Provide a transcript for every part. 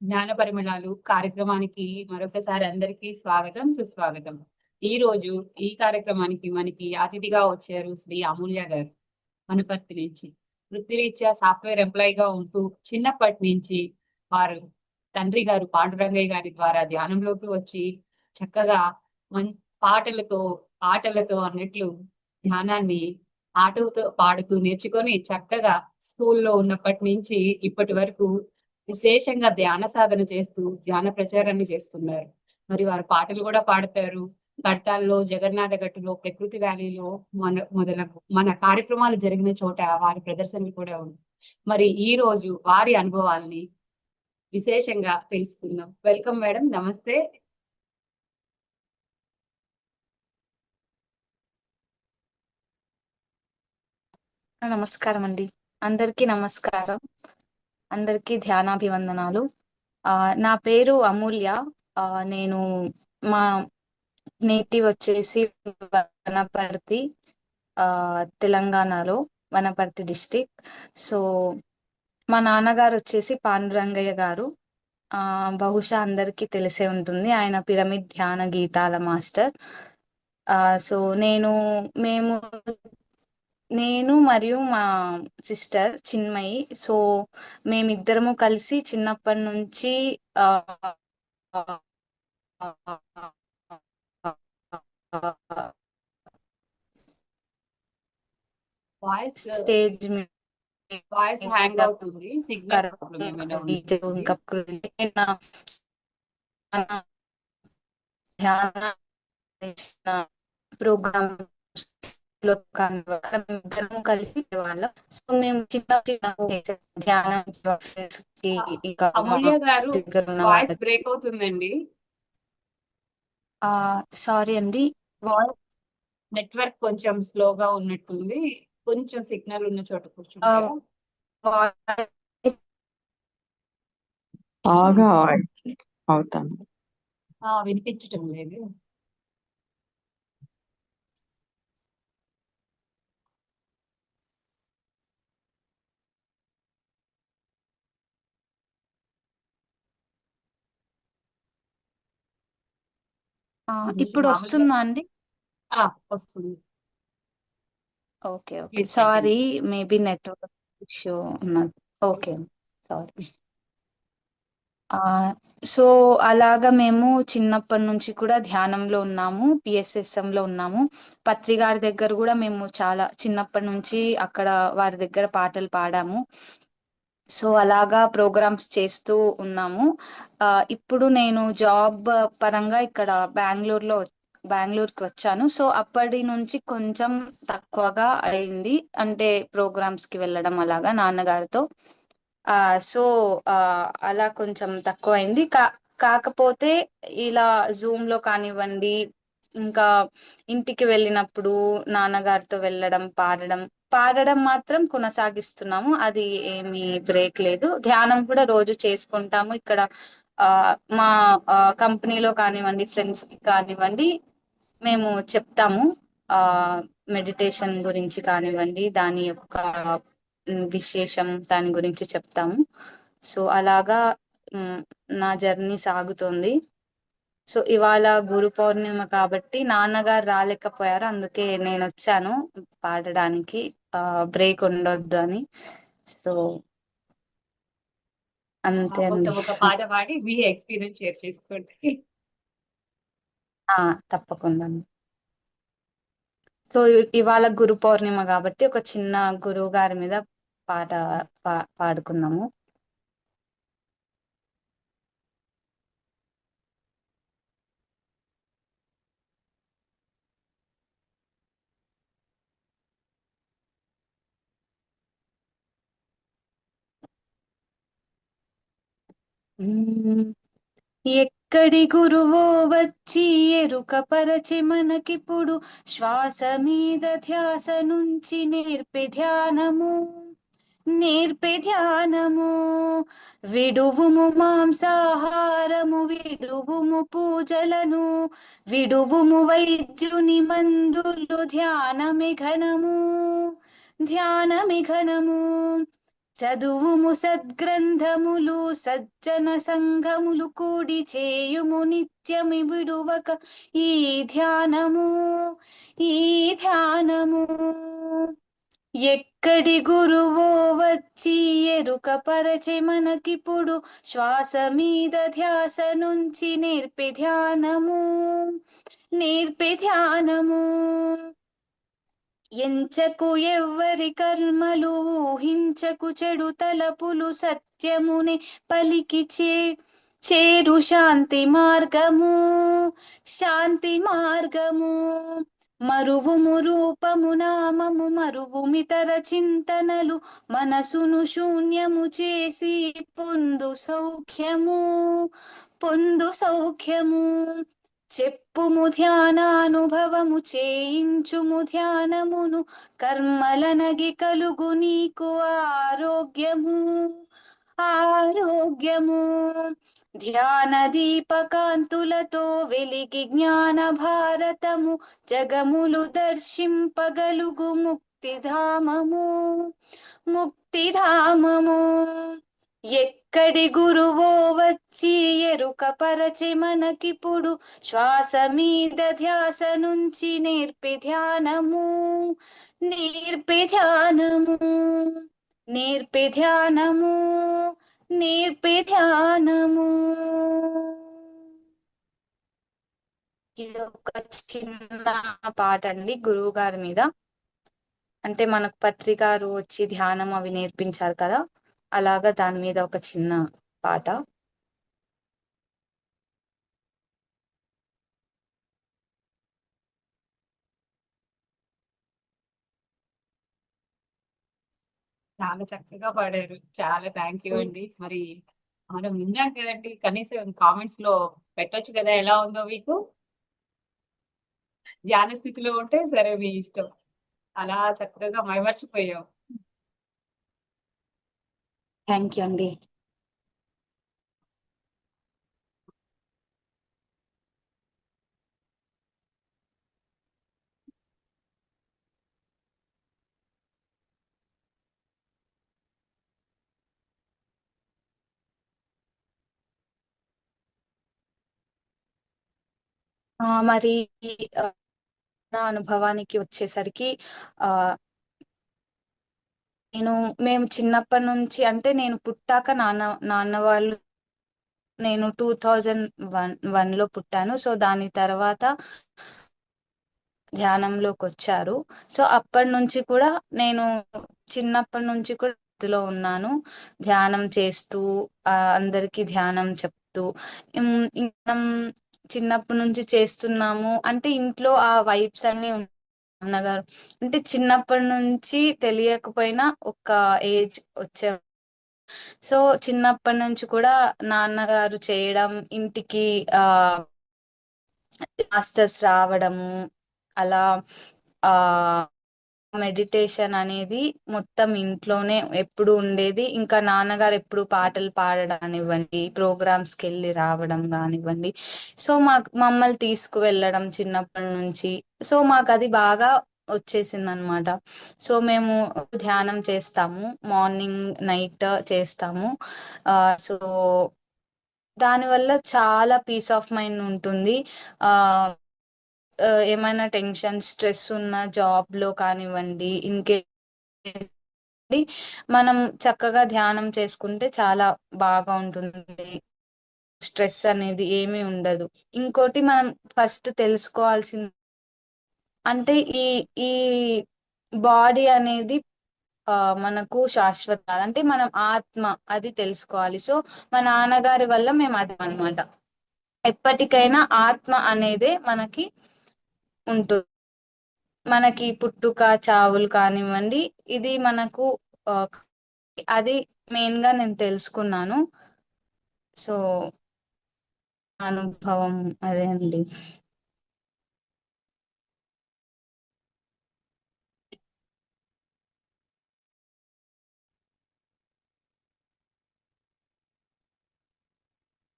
జ్ఞాన పరిమళాలు కార్యక్రమానికి మరొకసారి అందరికీ స్వాగతం, సుస్వాగతం. ఈరోజు ఈ కార్యక్రమానికి మనకి అతిథిగా వచ్చారు శ్రీ అమూల్య గారు. వనపర్తి నుంచి. వృత్తిరీత్యా సాఫ్ట్‌వేర్ ఎంప్లాయీగా ఉంటూ చిన్నప్పటి నుంచి వారు తండ్రి గారు పాండురంగయ్య గారి ద్వారా ధ్యానంలోకి వచ్చి చక్కగా మన్ పాటలతో, ఆటలతో అన్నట్లు ధ్యానాన్ని ఆటలతో పాడుతూ నేర్చుకొని చక్కగా స్కూల్లో ఉన్నప్పటి నుంచి ఇప్పటి వరకు విశేషంగా ధ్యాన సాధన చేస్తూ, ధ్యాన ప్రచారాన్ని చేస్తున్నారు. మరి వారు పాటలు గూడా పాడతారు. కడతాల్లో, జగన్నాథ గట్టులో, ప్రకృతి వ్యాలీలో మొదలగు మన కార్యక్రమాలు జరిగిన చోట వారి ప్రదర్శనలు కూడా ఉన్నాయి. మరి ఈరోజు వారి అనుభవాల్ని విశేషంగా తెలుసుకుందాం. Welcome madam. నమస్తే. నమస్కారం అండి. అందరికీ నమస్కారం. అందరికీ ధ్యానాభివందనాలు. నా పేరు అమూల్య. నేను మా నేటివ్ వచ్చేసి వనపర్తి, తెలంగాణలో వనపర్తి డిస్టిక్. సో మా నాన్నగారు వచ్చేసి పాండురంగయ్య గారు. బహుశా అందరికీ తెలిసే ఉంటుంది. ఆయన పిరమిడ్ ధ్యాన గీతాల మాస్టర్. సో మేము నేను మరియు మా సిస్టర్ చిన్మయి. సో మేమిద్దరము కలిసి చిన్నప్పటి నుంచి వాయిస్ స్టేజ్ వాయిస్ హ్యాంగ్ అవుతుంది. సిగ్నల్ ప్రాబ్లమ్ ఏమైనా ఇంకా ధ్యాన ప్రోగ్రామ్ లో ఇద్దరం కలిసి వాళ్ళం. సో మేము చిన్న చిన్న ధ్యానం ఇంకా అమూల్య గారు దగ్గర ఉన్న వాయిస్ బ్రేక్ అవుతుందండి. సారీ అండి. వాయిస్ నెట్వర్క్ కొంచెం స్లోగా ఉన్నట్టుంది. కొంచెం సిగ్నల్ ఉన్న చోట కూర్చుంటారా? బాగా అవుతాను. వినిపించటం లేదు. ఇప్పుడు వస్తుందా అండి? వస్తుంది. Okay okay. Sorry, maybe network issue ఉన్నది. Okay, sorry. సో అలాగా మేము చిన్నప్పటి నుంచి కూడా ధ్యానంలో ఉన్నాము, PSSM లో ఉన్నాము. పత్రి గారి దగ్గర కూడా మేము చాలా చిన్నప్పటి నుంచి అక్కడ వారి దగ్గర పాటలు పాడాము. సో అలాగా ప్రోగ్రామ్స్ చేస్తూ ఉన్నాము. ఇప్పుడు నేను జాబ్ పరంగా ఇక్కడ బెంగళూరుకి వచ్చాను. సో అప్పటి నుంచి కొంచెం తక్కువగా అయింది, అంటే ప్రోగ్రామ్స్ కి వెళ్ళడం అలాగా నాన్నగారితో. సో అలా కొంచెం తక్కువ అయింది. కాకపోతే ఇలా జూమ్ లో కానివ్వండి, ఇంకా ఇంటికి వెళ్ళినప్పుడు నాన్నగారితో వెళ్ళడం, పాడడం మాత్రం కొనసాగిస్తున్నాము. అది ఏమీ బ్రేక్ లేదు. ధ్యానం కూడా రోజు చేసుకుంటాము ఇక్కడ. మా కంపెనీలో కానివ్వండి, ఫ్రెండ్స్ కి కానివ్వండి, మేము చెప్తాము. మెడిటేషన్ గురించి కానివ్వండి, దాని యొక్క విశేషం దాని గురించి చెప్తాము. సో అలాగా నా జర్నీ సాగుతుంది. సో ఇవాళ గురు పౌర్ణిమ కాబట్టి నాన్నగారు రాలేకపోయారు, అందుకే నేను వచ్చాను పాడడానికి, బ్రేక్ ఉండొద్దు అని. సో అంతే అండి. ఒక పాట పాడి మీ ఎక్స్పీరియన్స్ షేర్ చేసుకోండి. తప్పకుండా. సో ఇవాళ గురు పౌర్ణిమ కాబట్టి ఒక చిన్న గురువు గారి మీద పాట పాడుకున్నాము. ఎక్కడి గురువో వచ్చి ఎరుకపరచి మనకిప్పుడు శ్వాస మీద ధ్యాస నుంచి నేర్పే ధ్యానము. విడువుము మాంసాహారము, విడువుము పూజలను, విడువుము వైద్యుని మందులు, ధ్యానమే ఘనము. చదువుము సద్గ్రంథములు సజ్జన సంఘములు కూడి చేయుము నిత్యమి విడువక ఈ ధ్యానము ఈ ధ్యానము. ఎక్కడి గురువో వచ్చి ఎరుక పరచె మనకిప్పుడు శ్వాస మీద ధ్యాస నుంచి నేర్పే ధ్యానము నేర్పే ధ్యానము. ఎంచకు ఎవ్వరి కర్మలు ఊహించకు చెడు తలపులు సత్యమునే పలికి చేరు శాంతి మార్గము శాంతి మార్గము. మరువుము రూపము నామము మరువుమితర చింతనలు మనసును శూన్యము చేసి పొందు సౌఖ్యము పొందు సౌఖ్యము. చెప్పుము ధ్యానానుభవము చేయించుము ధ్యానమును కర్మలనగి కలుగు నీకు ఆరోగ్యము ఆరోగ్యము. ధ్యాన దీపకాంతులతో వెలిగి జ్ఞాన భారతము జగములు దర్శింపగలుగు ముక్తిధామము ముక్తిధామము. ఎక్కడి గురువో వచ్చి ఎరుక పరచె మనకిప్పుడు శ్వాస మీద ధ్యాస నుంచి నేర్పే ధ్యానము నేర్పే ధ్యానము నేర్పే ధ్యానము నేర్పే ధ్యానము. ఇది ఒక చిన్న పాట అండి గురువు గారి మీద. అంటే మనకు పత్రికారు వచ్చి ధ్యానం అవి నేర్పించారు కదా, అలాగా దాని మీద ఒక చిన్న పాట. చాలా చక్కగా పాడారు. చాలా థ్యాంక్ యూ అండి. మరి మనం విన్నాం కదండి, కనీసం కామెంట్స్ లో పెట్టొచ్చు కదా ఎలా ఉందో మీకు. ధ్యాన స్థితిలో ఉంటే సరే మీ ఇష్టం. అలా చక్కగా మైమర్చిపోయాం. థ్యాంక్ యూ అండి. మరి ఆ, నా అనుభవానికి వచ్చేసరికి ఆ మేము చిన్నప్పటి నుంచి అంటే నేను పుట్టాక నాన్న వాళ్ళు నేను 2001లో పుట్టాను. సో దాని తర్వాత ధ్యానంలోకి వచ్చారు. సో అప్పటి నుంచి కూడా నేను చిన్నప్పటి నుంచి కూడా ఇందులో ఉన్నాను, ధ్యానం చేస్తూ అందరికీ ధ్యానం చెప్తూ. మనం చిన్నప్పటి నుంచి చేస్తున్నాము అంటే ఇంట్లో ఆ వైబ్స్ అన్ని అన్నగారు అంటే చిన్నప్పటి నుంచి తెలియకపోయినా ఒక ఏజ్ వచ్చే. సో చిన్నప్పటి నుంచి కూడా నాన్నగారు చేయడం, ఇంటికి మాస్టర్స్ రావడము, అలా ఆ మెడిటేషన్ అనేది మొత్తం ఇంట్లోనే ఎప్పుడు ఉండేది. ఇంకా నాన్నగారు ఎప్పుడు పాటలు పాడడం కానివ్వండి, ప్రోగ్రామ్స్కి వెళ్ళి రావడం కానివ్వండి, సో మమ్మల్ని తీసుకువెళ్ళడం చిన్నప్పటి నుంచి. సో మాకు అది బాగా వచ్చేసింది అనమాట. సో మేము ధ్యానం చేస్తాము, మార్నింగ్ నైట్ చేస్తాము. సో దానివల్ల చాలా పీస్ ఆఫ్ మైండ్ ఉంటుంది. ఆ ఏమైనా టెన్షన్ స్ట్రెస్ ఉన్న జాబ్ లో కానివ్వండి, ఇంకే మనం చక్కగా ధ్యానం చేసుకుంటే చాలా బాగా ఉంటుంది. స్ట్రెస్ అనేది ఏమీ ఉండదు. ఇంకోటి మనం ఫస్ట్ తెలుసుకోవాల్సింది అంటే ఈ ఈ బాడీ అనేది మనకు శాశ్వత కాదు. అంటే మనం ఆత్మ అది తెలుసుకోవాలి. సో మా నాన్నగారి వల్ల మేము అది అనమాట, ఎప్పటికైనా ఆత్మ అనేదే మనకి ఉంటుంది. మనకి పుట్టుక చావులు కానివ్వండి, ఇది మనకు ఆ, అది మెయిన్ గా నేను తెలుసుకున్నాను. సో అనుభవం అదే అండి.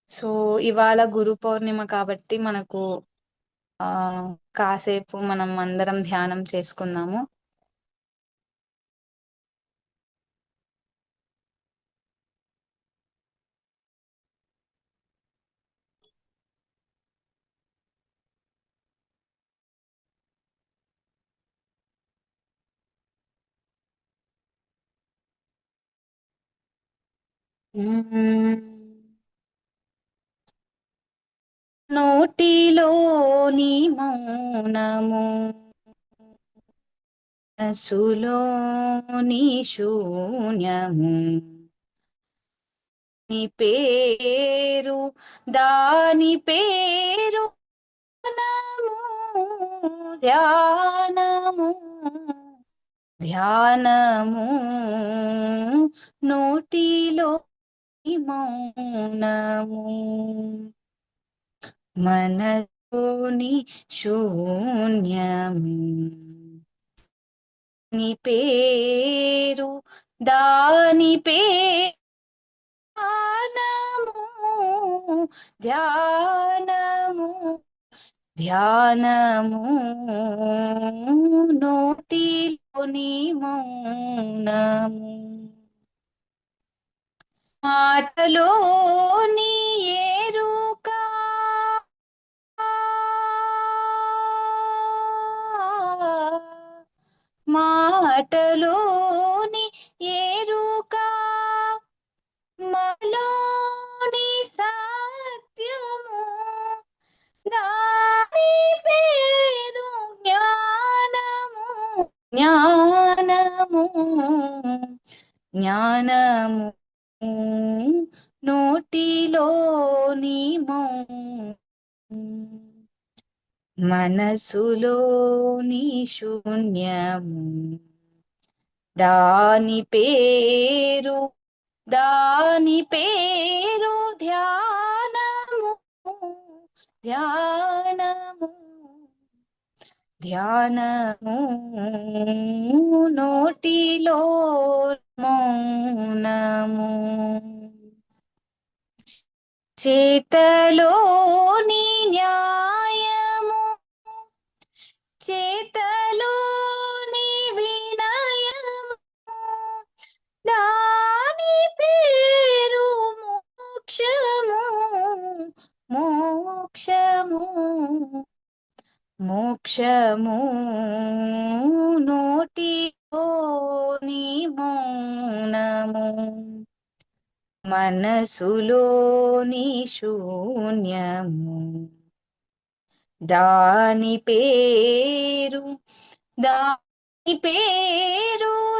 సో ఇవాళ గురు పౌర్ణిమ కాబట్టి మనకు ఆ కాసేపు మనం అందరం ధ్యానం చేసుకుందాము. నోటిలోని మౌనము మనసులోని శూన్యము నీ పేరు దాని పేరు ధ్యానము ధ్యానము నోటిలో మౌనము మనలోని శూన్యము నీ పేరు దాని ధ్యానము ధ్యానము నోటిలోని మౌనము మాటలోని ఎరుక మాటలోని ఎరుక మాలోని సత్యము దాని పేరు జ్ఞానము జ్ఞానము జ్ఞానము నోటిలోని మనసులోని శూన్యము దాని పేరు ధ్యానము ధ్యానము ధ్యానము నోటిలో మౌనము చేతలోని న్యాయము చేతలోని వినయము దాని పేరు మోక్షము మోక్షము మోక్షము నోటిలోని మౌనము మనసులోని శూన్యము దాని పేరు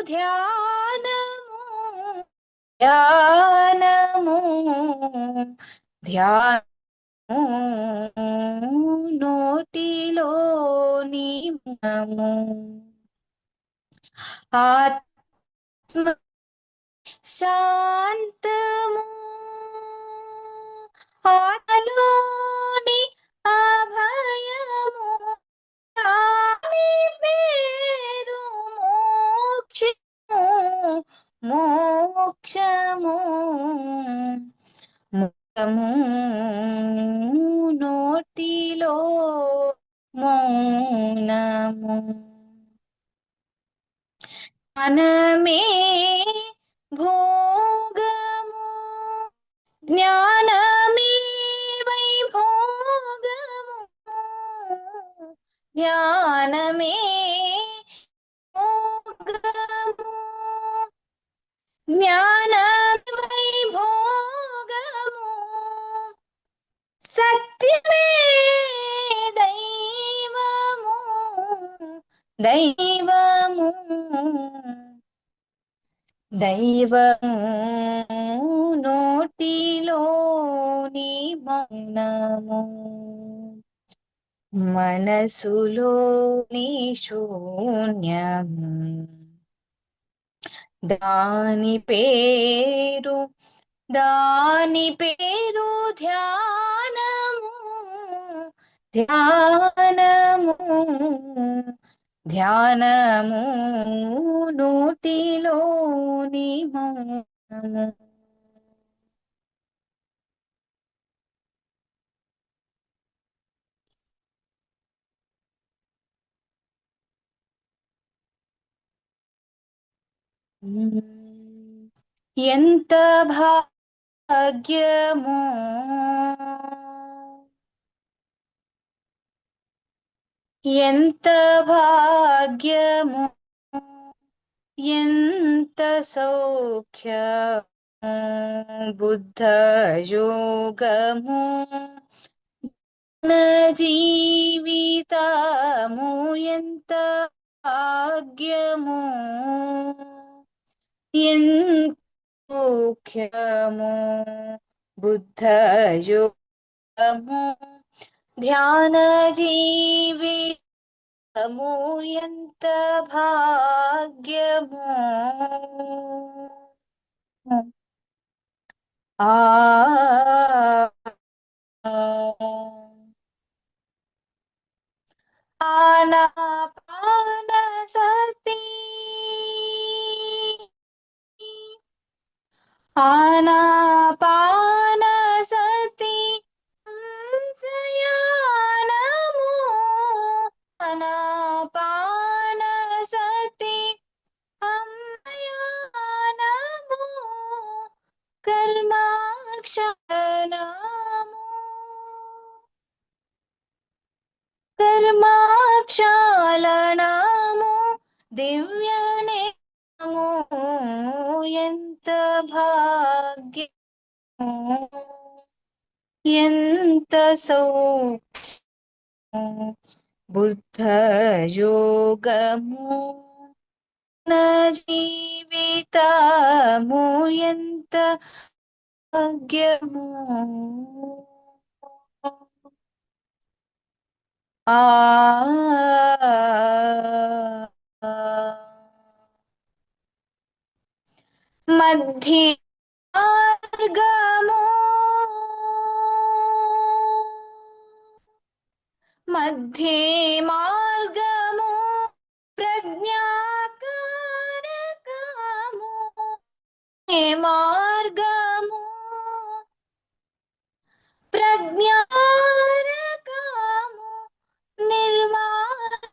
ధ్యానము ధ్యానము ధ్యానము నోటిలోని మౌనము ఆత్మ శాంతము ఆత్మలోని అభయము దాని పేరు మోక్షము మోక్షము ముఖము నోటిలో మౌనము జ్ఞానమే భోగము జ్ఞానమే వైభోగము జ్ఞానమే భోగము జ్ఞానమే వైభోగము సత్యమే దైవము దైవము దైవము నోటిలోని మౌనము మనసులోని శూన్యము దాని పేరు ధ్యానము ధ్యానము ధ్యానము నోటిలోని మౌనము ఎంత భాగ్యము ఎంత భాగ్యము ఎంత సౌఖ్యము బుద్ధ యోగము జీవితము ఎంత భాగ్యము ఎంత ముఖ్యము బుద్ధ యోగము ధ్యాన జీవితము ఎంత భాగ్యము ఆ ఆనాపాన సతి ఆనాపాన సతి సంశయానము ఆనాపాన సతి అమ్మయానము కర్మాక్షణము కర్మాక్షాళనము దివ్యనేము ఎంత భాగ్యము ఎంత సౌఖ్యము బుద్ధ యోగము జీవితము ఎంత భాగ్యము ఆ మధ్య మార్గము మధ్య మార్గము ప్రజ్ఞాకారకము మార్గము ప్రజ్ఞారకము నిర్మాణము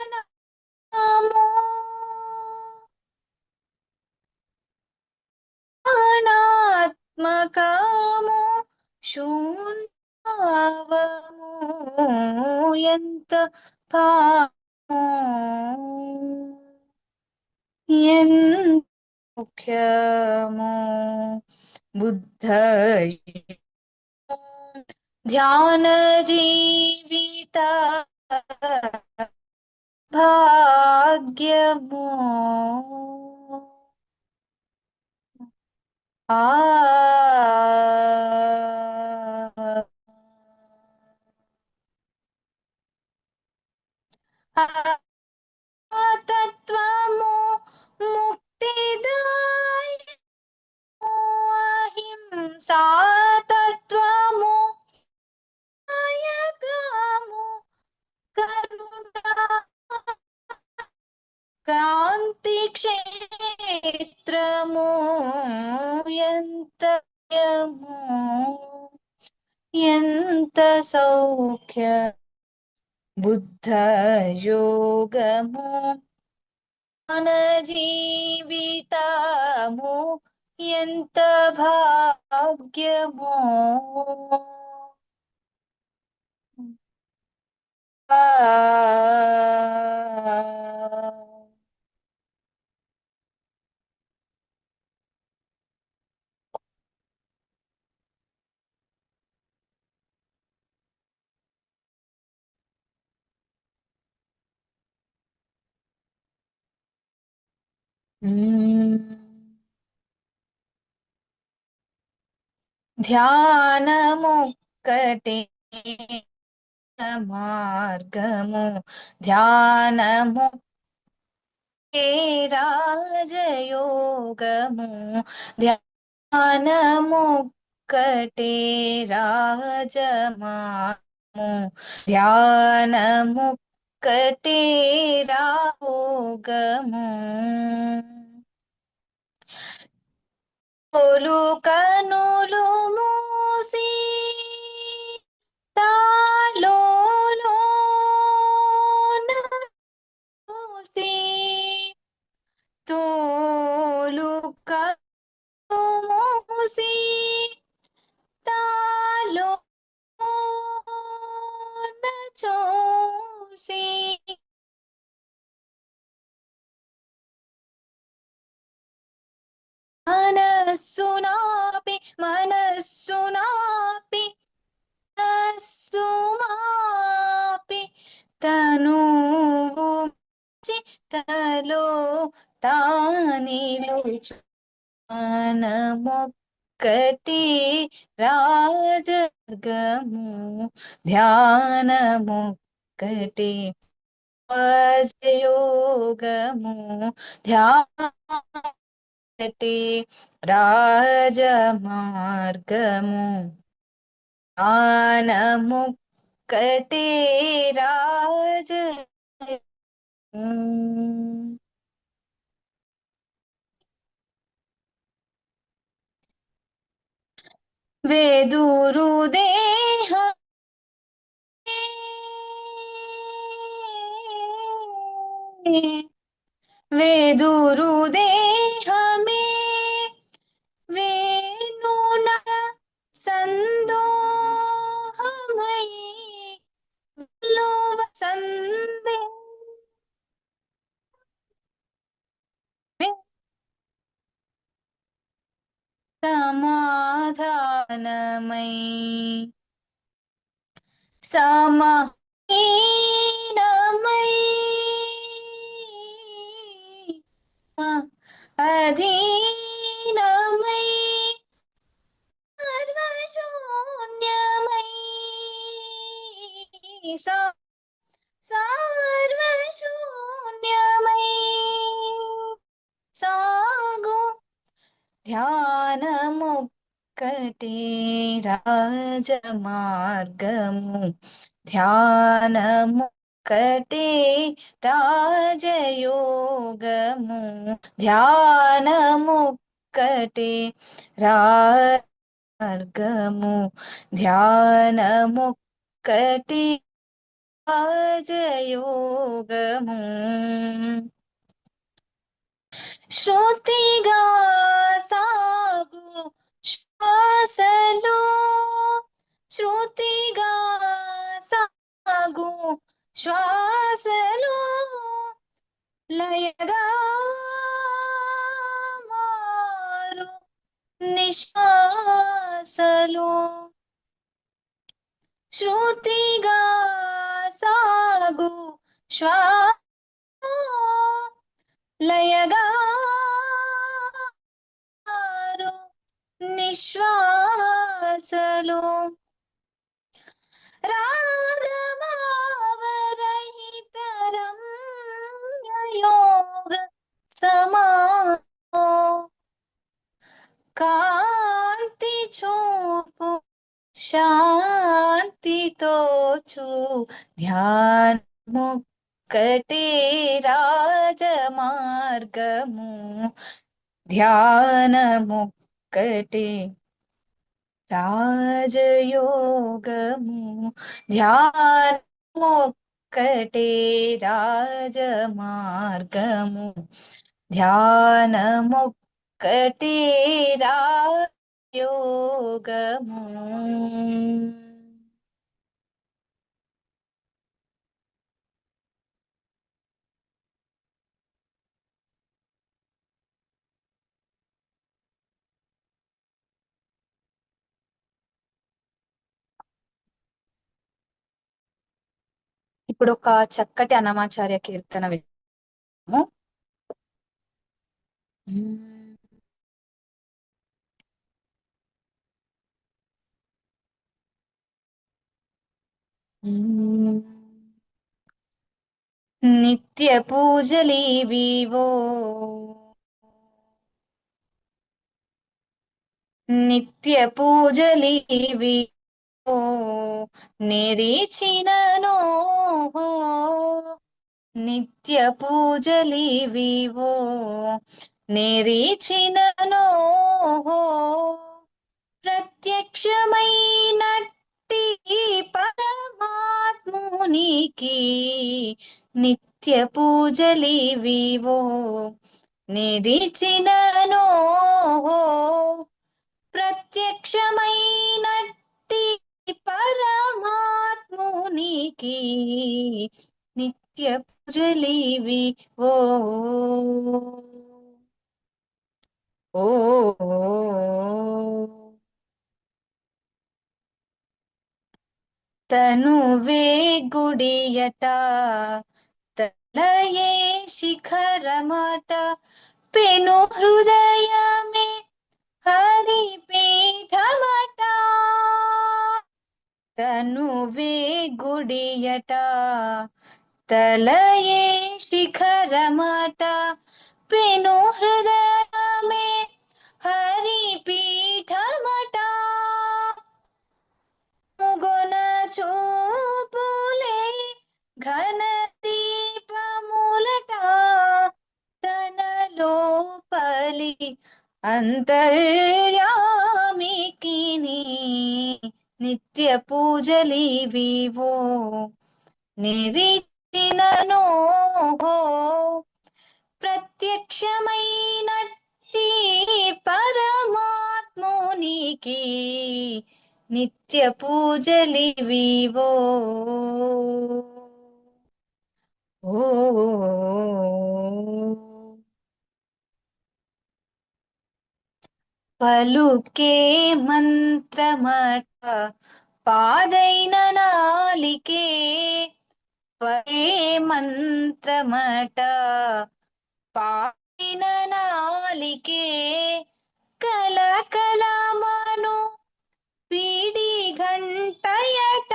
అనాత్మకము శూన్యవము ఎంత భాగ్యము ఎంత ముఖ్యము బుద్ధ ధ్యాన జీవిత భాగ్యము ఆ తత్వము ముక్తిదాయము అహింసా తత్వము నాయకము కరుణ క్రాంతి క్షేత్రము ఎంత ఎంత సౌఖ్య బుద్ధ యోగము మన జీవితము ఎంత భాగ్యము ధ్యానముక్కటే మార్గము ధ్యానము రాజయోగము ధ్యానముక్కటే రాజమాము ధ్యానముక్కటే రాగము కనులు మూసి మూసి తోలు మూసి చూసి మనస్సునాపి మనస్సుమాపి తనువు చిత్తలో తానిలుచు ధ్యానమొక్కటి రాజర్గము ధ్యానమొక్కటి రాజయోగము ధ్యానమొక్కటి రాజమార్గము ధ్యానమొక్కటి రాజ వేదూరు దేహ వేదూరు దేహమే వేణున సందోహమై లోవ సందే సమాధానమై సమహీనమై అధీనమై సర్వశూన్యమై సర్వశూన్యమై సాగు ధ్యానమొక్కటి రాజమార్గము ధ్యానమొక్కటి రాజయోగము ధ్యానమొక్కటి రాజమార్గము ధ్యానమొక్కటి రాజయోగము శృతిగా సాగు శ్వాసలో శృతిగా సాగు శ్వాసలో లయగా మారు నిశ్వాసలో శృతిగా సాగు శ్వాస లయగా మారు నిశ్వాసలో రాగమావరహితరం యోగ సమాో కాంతి చూపు శాంతితో చూ ధ్యానమొక్కటి రాజమార్గము ధ్యానమొక్కటి రాజయోగము ధ్యానమొక్కటి రాజమార్గము ధ్యానమొక్కటి రాజయోగము ఇప్పుడు ఒక చక్కటి అన్నమాచార్య కీర్తన విన్నాము. నిత్య పూజలీవివో నిత్య పూజలీవివో నిరీచిననో నిత్య పూజలీవివో నిరీచిననో ప్రత్యక్షమైనట్టి పరమాత్మునికి నిత్య పూజలీవివో నిరీచిననో ప్రత్యక్షమైనట్టి పరమాత్మునికి నిత్య పూజలీవివో ఓ తనువే గుడియట తలయే శిఖరమట పెను హృదయమే హరిపీఠమట తనువే గుడియట తలయే శిఖరమట పెను హృదయమే హరిపీఠమట గుణ చూపులే ఘన దీపములట తన లోపలి అంతర్యామికి నిత్య పూజలివివో నిరీచినను ప్రత్యక్షమైనట్టి పరమాత్మునికి నిత్య పూజలివివో ఓ పలుకే మంత్రమట పాదైన నాలికే పలే మంత్రమట పాదైన నాలికే కలకలమను పీడి ఘంటయట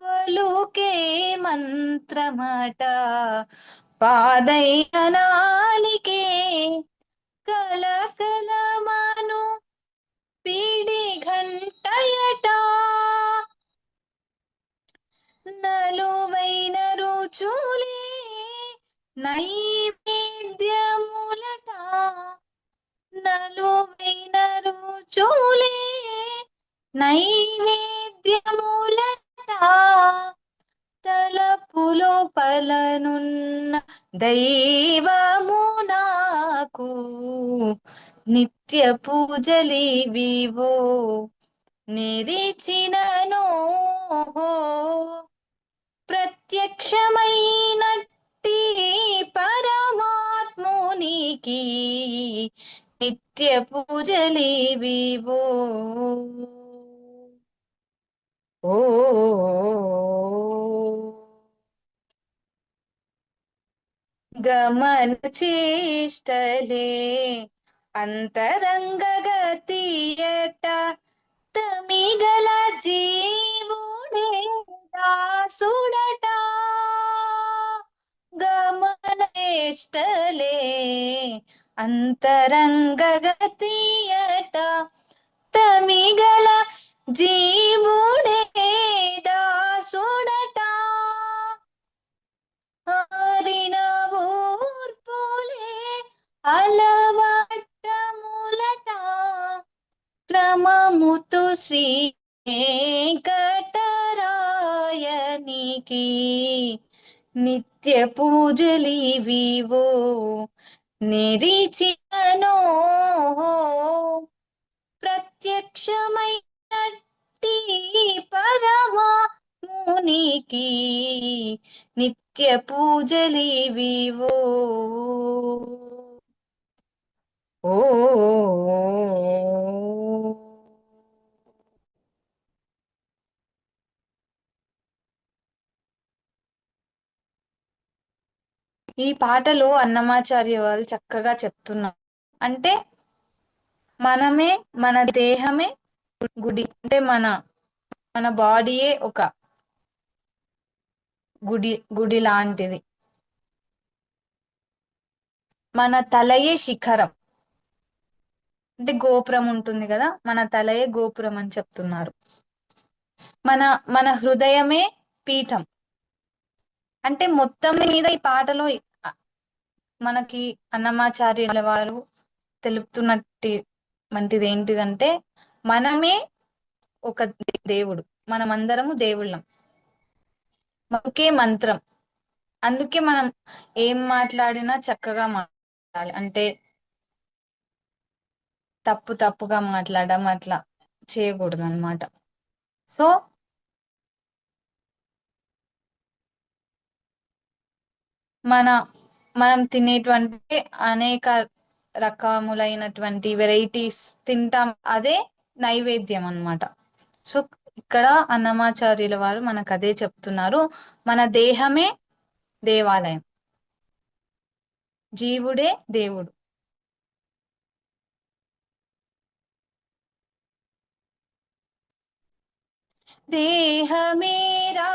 పలుకే మంత్రమట పాదైన నాలికే కలకలమను పీడి ఘంటయట నలువైన రుచులే నైవేద్యములట నలువైన రుచులే నైవేద్యములట తలపులో పలనున్న దైవము నాకు నిత్య పూజలివివో నిరీచినను ప్రత్యక్షమైనట్టి పరమాత్మునికి నిత్య పూజలివివో ఓ గమన చేష్టలే అంతరంగగతియట తమిగల జీవుడే దాసుడట గమన చేష్టలే అంతరంగగతియట తమిగల జీవుడే దాసుడట ఆరిన ఊర్పులే అలవట్టములట క్రమముతో శ్రీ వెంకటరాయనికి నిత్య పూజలివివో నిరీచినను ప్రత్యక్షమైనట్టి పరమాత్మునికి నిత్య పూజలివివో ఓ ఈ పాటలో అన్నమాచార్య వాళ్ళు చక్కగా చెప్తున్నారు. అంటే మనమే మన దేహమే గుడి, అంటే మన బాడీయే ఒక గుడి లాంటిది. మన తలయే శిఖరం, అంటే గోపురం ఉంటుంది కదా, మన తలయే గోపురం అని చెప్తున్నారు. మన మన హృదయమే పీఠం. అంటే మొత్తం మీద ఈ పాటలో మనకి అన్నమాచార్యుల వారు తెలుపుతున్నట్టు వంటిది ఏంటిదంటే, మనమే ఒక దేవుడు, మనమందరము దేవుళ్ళం. ఒకే మంత్రం. అందుకే మనం ఏం మాట్లాడినా చక్కగా మాట్లాడాలి. అంటే తప్పుగా మాట్లాడడం అట్లా చేయకూడదు అన్నమాట. సో మనం తినేటువంటి అనేక రకములైనటువంటి వెరైటీస్ తింటాం, అదే నైవేద్యం అన్నమాట. సో ఇక్కడ అన్నమాచార్యుల వారు మనకు అదే చెప్తున్నారు, మన దేహమే దేవాలయం, జీవుడే దేవుడు. దేహమేరా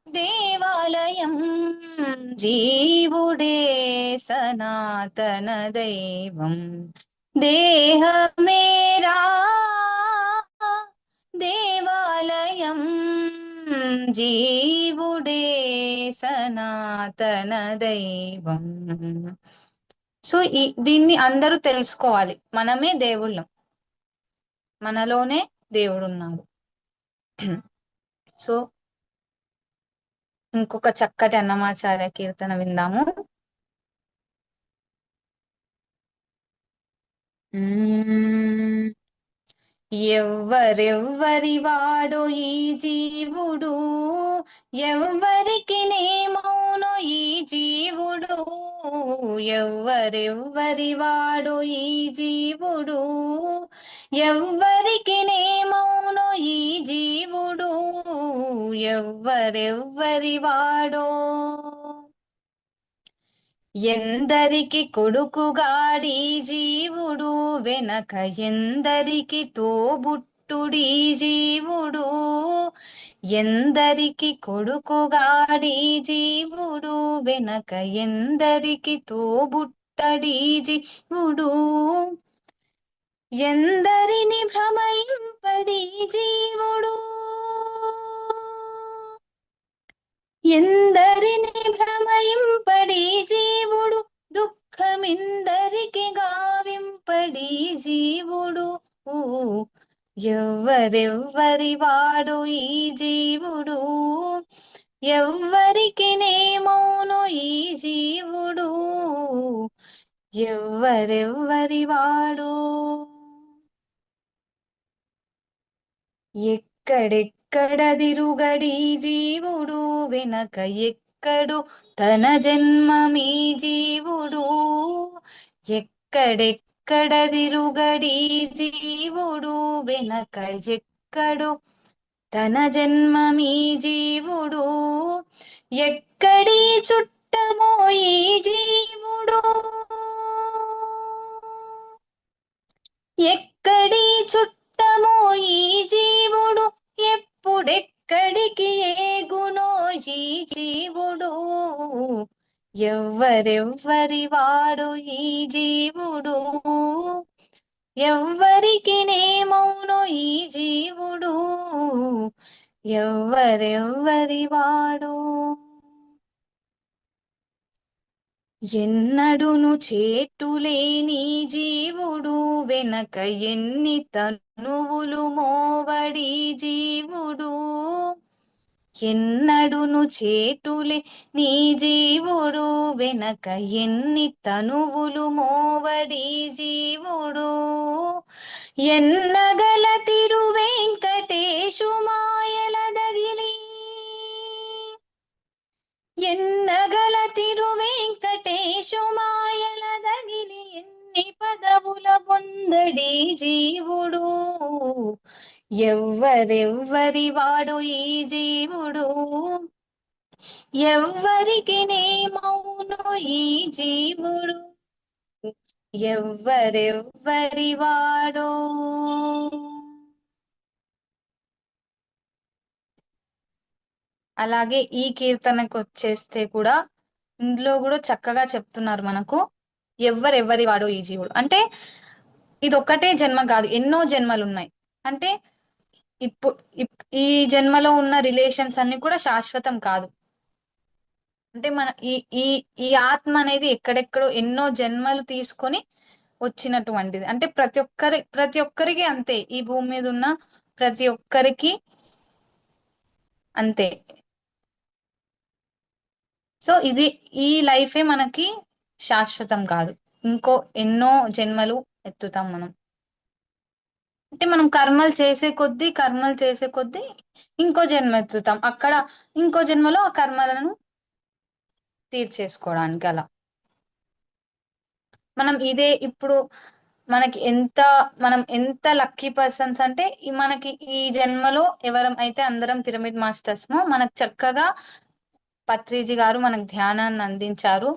దేవాలయం, జీవుడే సనాతన దైవం. దేహమేరా దేవాలయం, జీవుడే సనాతన దైవం. సో దీన్ని అందరూ తెలుసుకోవాలి, మనమే దేవుళ్ళం, మనలోనే దేవుడు ఉన్నాడు. సో ఇంకొక చక్కటి అన్నమాచార్య కీర్తన విందాము. ఎవ్వరెవ్వరి వాడో ఈ జీవుడు, ఎవ్వరికి నేమౌనో ఈ జీవుడు. ఎవ్వరెవ్వరి వాడో ఈ జీవుడు, ఎవ్వరికి నేమౌనో ఈ జీవుడు. ఎవ్వరెవ్వరి వాడో ఎందరికి కొడుకుగాడి జీవుడు, వెనక ఎందరికి తోబుట్టుడి జీవుడు. ఎందరికి కొడుకుగాడి జీవుడు, వెనక ఎందరికి తోబుట్టడి జీవుడు. ఎందరిని భ్రమయింపడి జీవుడు, ఎందరిని భ్రమయింపడి జీవుడు. దుఃఖమిందరికి గావింపడి జీవుడు. ఎవ్వరెవ్వరి వాడు ఈ జీవుడు, ఎవ్వరికి నేమౌనో ఈ జీవుడు. ఎవ్వరెవ్వరి వాడు ఎక్కడెక్కడదిరుగడి జీవుడు, వెనక ఎక్కడు తన జన్మమీ జీవుడు. ఎక్కడెక్కడదిరుగడి జీవుడు, వెనక ఎక్కడు తన జన్మమీ జీవుడు. ఎక్కడి చుట్టమో ఈ జీవుడు, ఎక్కడి చుట్టమో ఈ జీవుడు. ఎప్పుడెక్కడికి ఏగునో ఈ జీవుడు. ఎవ్వరెవ్వరి వాడు ఈ జీవుడు, ఎవ్వరికి నేమౌనో ఈ జీవుడు. ఎవ్వరెవ్వరి వాడు ఎన్నడును చేటులేని జీవుడు, వెనక ఎన్ని తనువులు మోవడి జీవుడు. ఎన్నడును చేటులే నీ జీవుడు, వెనక ఎన్ని తనువులు మోవడి జీవుడు. ఎన్నగల తిరువెంకటేశు మాయలదగిలి, ఎన్నగల తిరువెంకటేశు మాయలదగిలి. ఎన్ని పదవుల పొందడి జీవుడు, ఎవ్వరెవ్వరి వాడు ఈ జీవుడు. ఎవ్వరికి నేమౌనో ఈ జీవుడు. ఎవ్వరెవ్వరి వాడో అలాగే ఈ కీర్తనకు వచ్చేస్తే కూడా ఇందులో కూడా చక్కగా చెప్తున్నారు మనకు, ఎవ్వరెవ్వరి వాడో ఈ జీవుడు అంటే ఇది ఒక్కటే జన్మ కాదు, ఎన్నో జన్మలు ఉన్నాయి. అంటే ఇప్పుడు ఈ జన్మలో ఉన్న రిలేషన్స్ అన్ని కూడా శాశ్వతం కాదు. అంటే మన ఈ ఈ ఈ ఆత్మ అనేది ఎక్కడెక్కడో ఎన్నో జన్మలు తీసుకొని వచ్చినటువంటిది. అంటే ప్రతి ఒక్కరికి అంతే, ఈ భూమి మీద ఉన్న ప్రతి ఒక్కరికి అంతే. సో ఈ లైఫే మనకి శాశ్వతం కాదు, ఇంకో ఎన్నో జన్మలు ఎత్తుతాం మనం. అంటే మనం కర్మలు చేసే కొద్దీ ఇంకో జన్మ ఎత్తుతాం, అక్కడ ఇంకో జన్మలో ఆ కర్మలను తీర్చేసుకోవడానికి అలా. మనం ఇదే ఇప్పుడు మనం ఎంత లక్కీ పర్సన్స్ అంటే మనకి ఈ జన్మలో ఎవరం అయితే అందరం పిరమిడ్ మాస్టర్స్ మనకు చక్కగా పత్రిజీ గారు మనకు ధ్యానాన్ని అందించారు.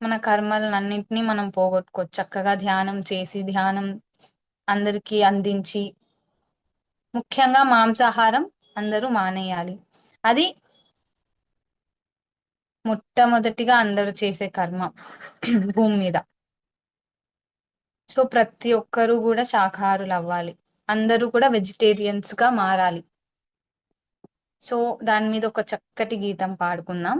మన కర్మలన్నింటినీ మనం పోగొట్టుకోవచ్చు చక్కగా ధ్యానం చేసి, ధ్యానం అందరికీ అందించి. ముఖ్యంగా మాంసాహారం అందరూ మానేయాలి. అది మొట్టమొదటిగా అందరూ చేసే కర్మ భూమి మీద. సో ప్రతి ఒక్కరూ కూడా శాకాహారులు అవ్వాలి, అందరూ కూడా వెజిటేరియన్స్ గా మారాలి. సో దాని మీద ఒక చక్కటి గీతం పాడుకుందాం.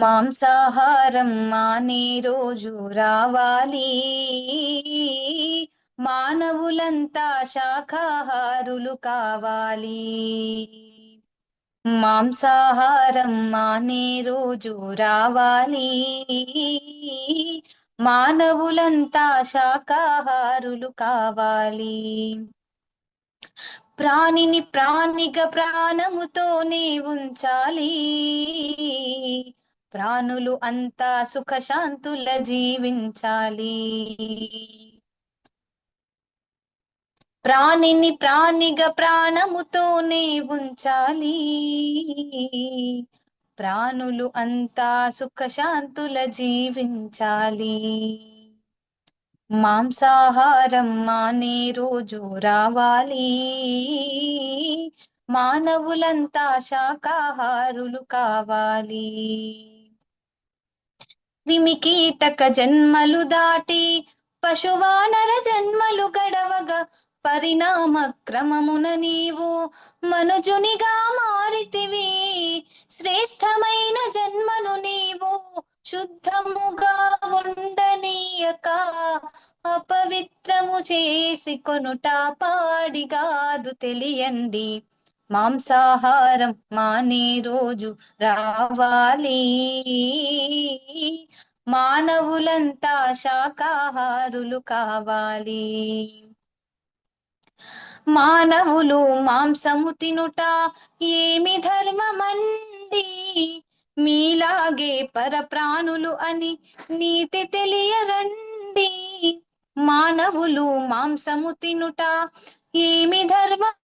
మాంసాహారం మానే రోజు రావాలి, మానవులంతా శాకాహారులు కావాలి. మాంసాహారం మానే రోజు రావాలి, మానవులంతా శాకాహారులు కావాలి. ప్రాణిని ప్రాణిగా ప్రాణముతోనే ఉంచాలి, ప్రాణులు అంతా సుఖశాంతుల జీవించాలి. ప్రాణిని ప్రాణిగా ప్రాణముతోనే ఉంచాలి, ప్రాణులు అంతా సుఖశాంతుల జీవించాలి. మాంసాహారం మానే రోజు రావాలి, మానవులంతా శాకాహారులు కావాలి. క్రిమి కీటక జన్మలు దాటి పశువానర జన్మలు గడవగా, పరిణామ క్రమమున నీవు మనుజునిగా మారితివి. శ్రేష్టమైన జన్మను నీవు శుద్ధముగా ఉండనీయక, అపవిత్రము చేసి కొనుట పాడిగాదు తెలియండి. మాంసాహారం మానే రోజు రావాలి, మానవులంతా శాకాహారులు కావాలి. మానవులు మాంసము తినుట ఏమి ధర్మమండి, మీలాగే పరప్రాణులు అని నీతి తెలియరండి. మానవులు మాంసము తినుట ఏమి ధర్మమండి,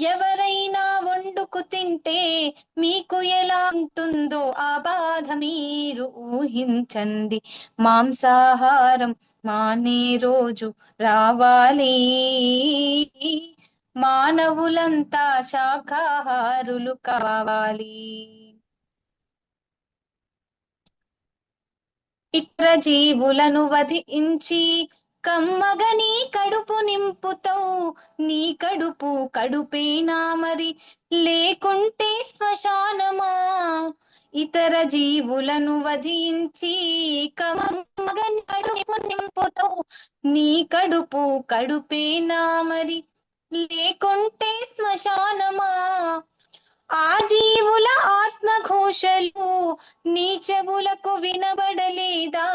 ఎవరైనా వండుకు తింటే మీకు ఎలా ఉంటుందో ఆ బాధ మీరు ఊహించండి. మాంసాహారం మానే రోజు రావాలి, మానవులంతా శాకాహారులు కావాలి. ఇతర జీవులను వధించి కమ్మగా నీ కడుపు నింపుతావు, నీ కడుపు కడుపేనా మరి, లేకుంటే శ్మశానమా. ఇతర జీవులను వధించి కమ్మగా నీ కడుపు నింపుతావు, నీ కడుపు కడుపేనా మరి, లేకుంటే శ్మశానమా. ఆ జీవుల ఆత్మఘోషలు నీ చెవులకు వినబడలేదా,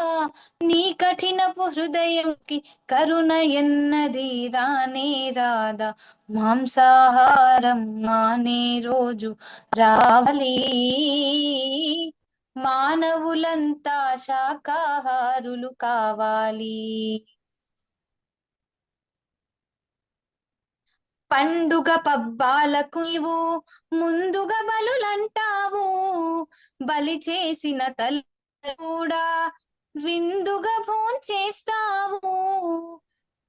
నీ కఠినపు హృదయంకి కరుణ ఎన్నది రానే రాదా. మాంసాహారం మానే రోజు రావాలి, మానవులంతా శాకాహారులు కావాలి. పండుగ పబ్బాలకు నీవు ముందుగా బలులంటావు, బలి చేసిన తల కూడా విందుగా భోంచేస్తావు.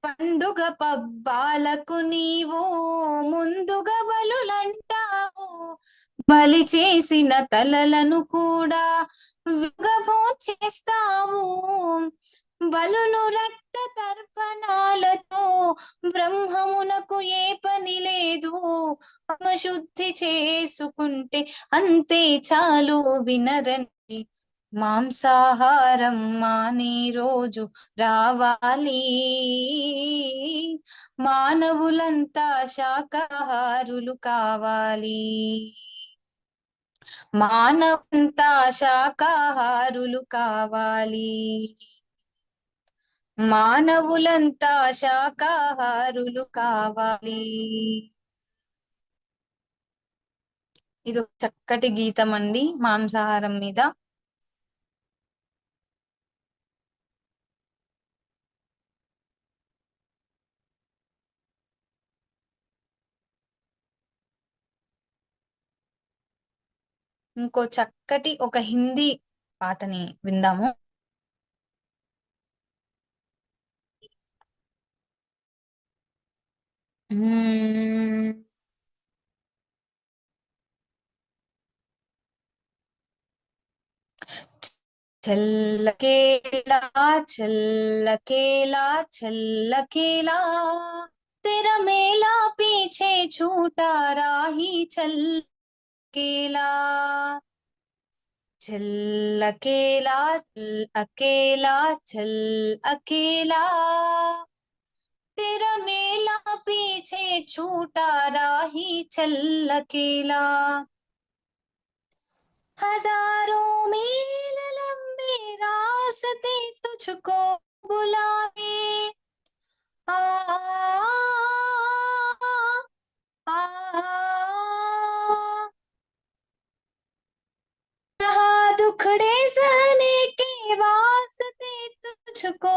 పండుగ పబ్బాలకు నీవు ముందుగా బలులంటావు, బలి చేసిన తలలను కూడా విందుగా భోంచేస్తావు. బలులు రక్త తర్పణాలతో బ్రహ్మమునకు ఏ పని లేదు, ఆత్మశుద్ధి చేసుకుంటే అంతే చాలు వినరండి. మాంసాహారం మానే రోజు రావాలి, మానవులంతా శాకాహారులు కావాలి, మానవంతా శాకాహారులు కావాలి, మానవులంతా శాకాహారులు కావాలి. ఇది ఒక చక్కటి గీతం అండి మాంసాహారం మీద. ఇంకో చక్కటి ఒక హిందీ పాటని విందాము. చల్లకేలా చల్లకేలా చల్లకేలా तेरा मेला पीछे छूटा राही चल अकेला, चल अकेला चल अकेला चल अकेला, तेरा मेला पीछे छूटा राही चल अकेला, हजारों मील लंबे रास्ते तुझको बुलाए, आ, आ, यहाँ दुखड़े सहने के वास्ते तुझको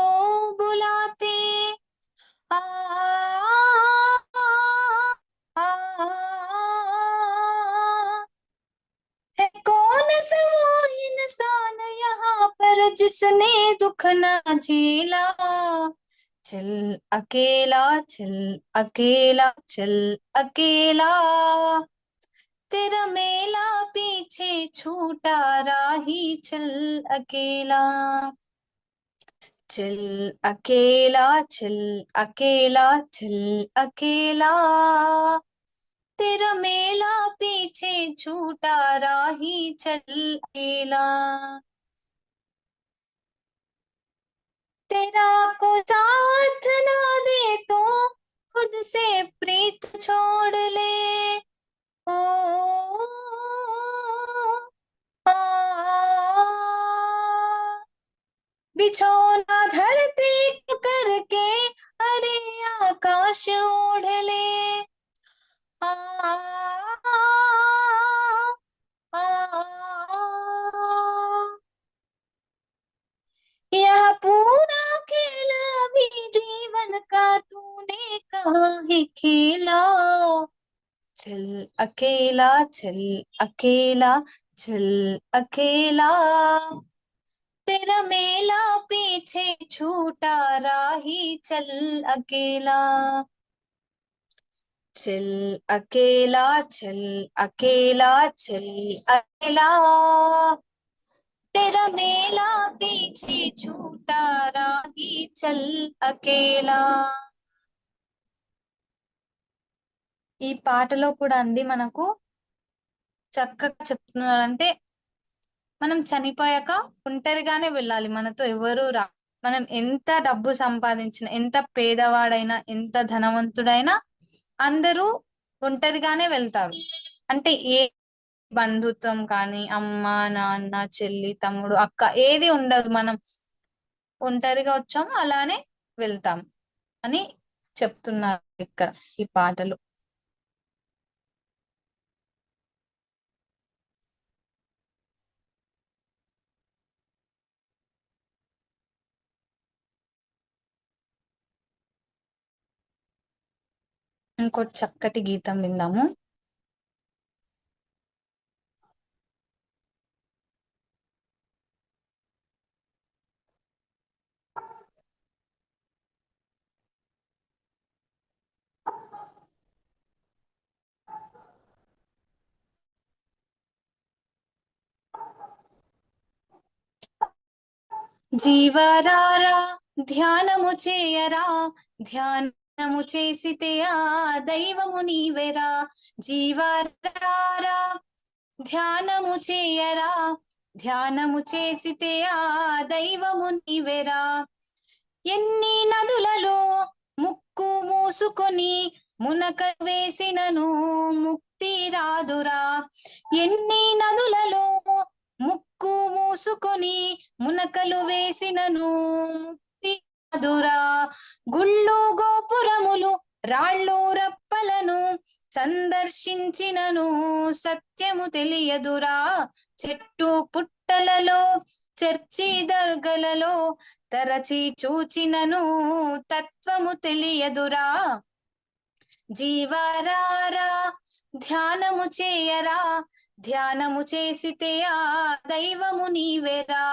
बुलाते, आ, है कौन सा वो इंसान यहाँ पर जिसने दुख न झेला, चल अकेला चल अकेला चल अकेला, तेरा मेला पीछे छूटा राही चल अकेला, चल अकेला चल अकेला चल अकेला, तेरा मेला पीछे छूटा राही चल अकेला, तेरा को साथ ना दे तो खुद से प्रीत छोड़ ले, ओ, बिछौना धरती करके अरे आकाश ओढ़ ले, आ, यह पूरा खेल अभी जीवन का तूने कहाँ है खेला, चल अकेला चल अकेला चल अकेला, तेरा मेला पीछे छूटा राही चल अकेला, चल अकेला चल अकेला चल अकेला, तेरा मेला पीछे छूटा राही चल अकेला. ఈ పాటలో కూడా అండి మనకు చక్కగా చెప్తున్నారంటే మనం చనిపోయాక ఒంటరిగానే వెళ్ళాలి, మనతో ఎవరు రా, మనం ఎంత డబ్బు సంపాదించిన, ఎంత పేదవాడైనా, ఎంత ధనవంతుడైనా అందరూ ఒంటరిగానే వెళ్తారు. అంటే ఏ బంధుత్వం కానీ అమ్మ నాన్న చెల్లి తమ్ముడు అక్క ఏది ఉండదు, మనం ఒంటరిగా వచ్చాము అలానే వెళ్తాం అని చెప్తున్నారు ఇక్కడ ఈ పాటలు. ఇంకోటి చక్కటి గీతం విందాము. జీవరారా ధ్యానము చేయరా, ధ్యానము చేసితే ఆ దైవము నీవెరా, జీవరారా ధ్యానము చేయరా, ధ్యానము చేసితే ఆ దైవము నీవెరా. ఎన్ని నదులలో ముక్కు మూసుకొని మునక వేసినను ముక్తి రాదురా. ఎన్ని నదులలో ముక్కు మూసుకొని మునకలు వేసినను ముక్తి రాదురా. గుళ్ళు గోపురములు రాళ్ళు రప్పలను సందర్శించినను సత్యము తెలియదురా. చెట్టు పుట్టలలో చర్చి దర్గలలో తరచి చూచినను తత్వము తెలియదురా. జీవరారా ధ్యానము చేయరా. ధ్యానము చేసితే ఆ దైవము నీవెరా.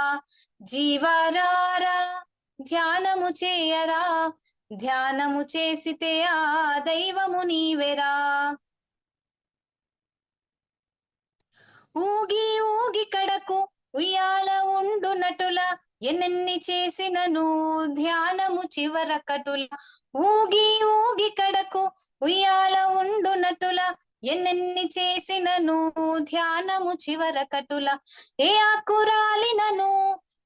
జీవరారా ధ్యానము చేయరా. ధ్యానము చేసితే ఆ దైవము నీవెరా. ఊగి ఊగి కడకు ఉయ్యాల ఉండునటుల ఎన్నెన్ని చేసినను ధ్యానము చివర కటుల. ఊగి ఊగి కడకు ఉయ్యాల ఉండునటుల ఎన్నెన్ని చేసినను ధ్యానము చివర కటుల. ఏ ఆకురాలినను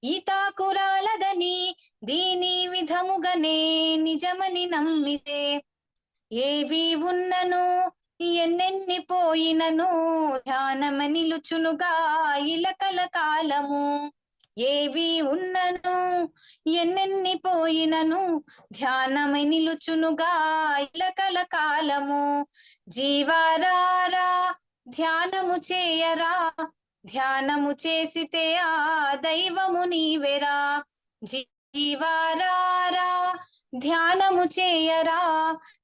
ఈ తాకురాలదని దీని విధముగానే నిజమని నమ్మితే. ఏవి ఉన్నను ఎన్నెన్ని పోయినను ధ్యానమ నిలుచునుగా ఇలకల కాలము. ఏవి ఉన్నను ఎన్నెన్ని పోయినను ధ్యానమై నిలుచునుగా ఇలకల కాలము. జీవరారా ధ్యానము చేయరా. ధ్యానము చేసితే ఆ దైవము నీవెరా. జీవరారా ధ్యానము చేయరా.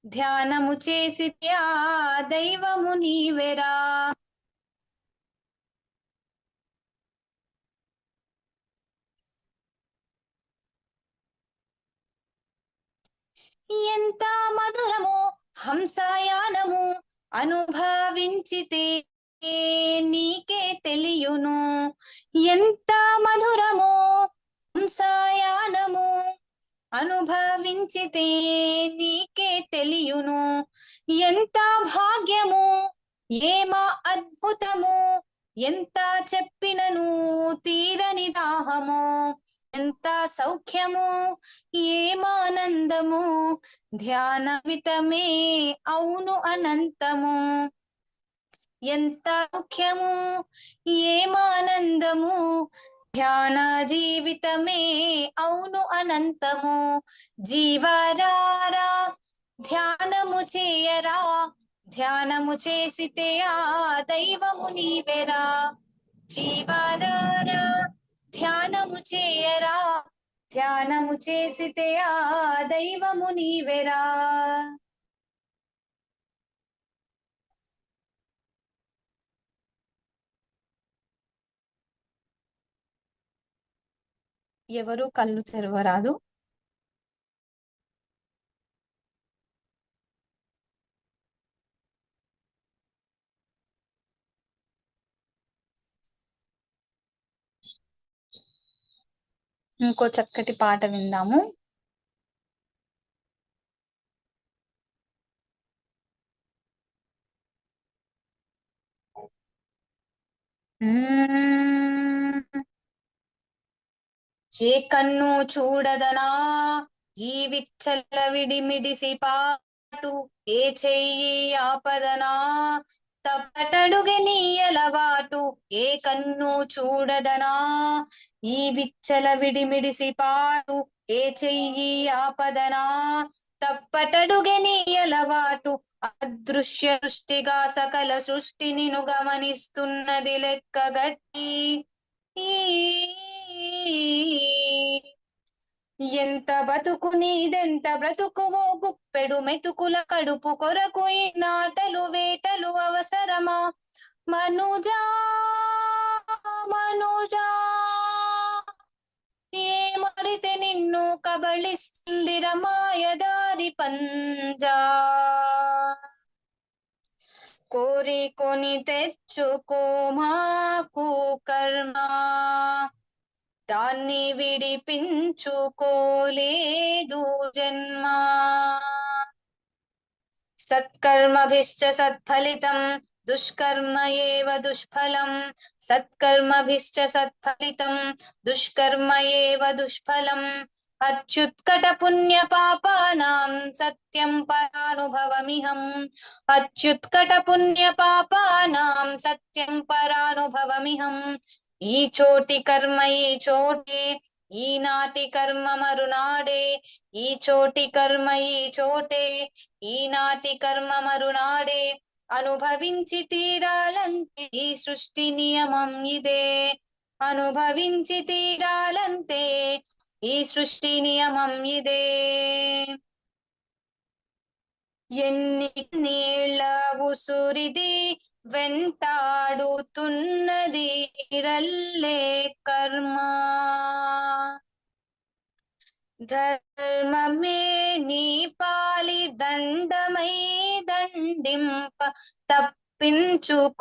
ధ్యానము చేసితే ఆ దైవము నీవెరా. ఎంత మధురమో హంసాయానము అనుభవించితే నీకే తెలియును. ఎంత మధురమో హంసాయానము అనుభవించితే నీకే తెలియును. ఎంత భాగ్యము ఏమా అద్భుతము ఎంత చెప్పినను తీరని దాహము. ఎంత సౌఖ్యము ఏమానందము ధ్యానవితమే అవును అనంతము. ఎంత సౌఖ్యము ఏమానందము ధ్యాన జీవితమే అవును అనంతము. జీవరారా ధ్యానము చేయరా. ధ్యానము చేసితే ఆ దైవము నీవెరా. జీవరారా ధ్యానము చేయరా. ధ్యానము చేసితే ఆ దైవము నీవెరా. ఎవరు కళ్ళు తెరవరాదు. ఇంకో చక్కటి పాట విందాము. ఏ కన్ను చూడదనా ఈ విచ్చల విడిమిడిసి పాటు. ఏ చెయ్యి ఆపదనా తప్పటడుగే నీ అలవాటు. ఏ కన్ను చూడదనా ఈ విచ్చల విడిమిడిసి పాటు. ఏ చెయ్యి ఆపదనా తప్పటడుగే నీ అలవాటు. అదృశ్య సృష్టిగా సకల సృష్టి నిన్ను గమనిస్తున్నది లెక్కగట్టి. ఎంత బతుకు నీదెంత బ్రతుకువో గుప్పెడు మెతుకుల కడుపు కొరకు ఈ నాటలు వేటలు అవసరమా. మనుజా మనుజా ఏమడితే నిన్ను కబళిస్తుంది రమాయదారి పంజా. కోరికొని తెచ్చుకో మాకు కర్మ దాన్ని విడిపించుకోలేదు జన్మ. సత్కర్మభిశ్చ సత్ఫలితం दुष्कर्म एव दुष्फलं सत्कर्मभिश्च सत्फलितं दुष्कर्म एव दुष्फलम् अच्युत्कटपुण्यपापानां सत्यं परानुभवमिहम् अच्युत्कटपुण्यपापानां सत्यं परानुभवमिहम् ఈ చోటి కర్మ ఈ చోటే ఈనాటి కర్మ మరునాడే ఈ చోటి కర్మ ఈ చోటే ఈనాటి కర్మ మరునాడే అనుభవించి తీరాలంతే ఈ సృష్టి నియమం ఇదే అనుభవించి తీరాలంతే ఈ సృష్టి నియమం ఇదే ఎన్ని నీళ్ళ ఉసురిది వెంటాడుతున్నది ఇడల్లే కర్మ ధర్మమే నీ పాలి దండమై దండింప తప్పించుకోలేదు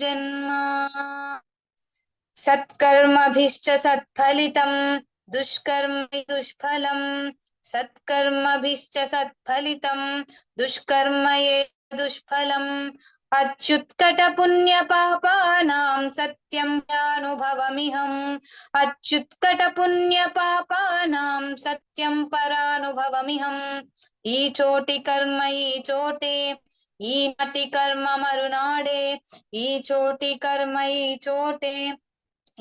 జన్మ సత్కర్మభిశ్చ సత్ఫలితం దుష్కర్మ దుష్ఫలం సత్కర్మభిశ్చ సత్ఫలితం దుష్కర్మ దుష్ఫలం అచ్యుత్కట పుణ్య పాపానాం సత్యం పరానుభవమిహం అచ్యుత్కట పుణ్య పాపానాం సత్యం పరానుభవమిహం ఈ చోటి కర్మ ఈ చోటే ఈనాటి కర్మ మరునాడే ఈ చోటి కర్మ ఈ చోటే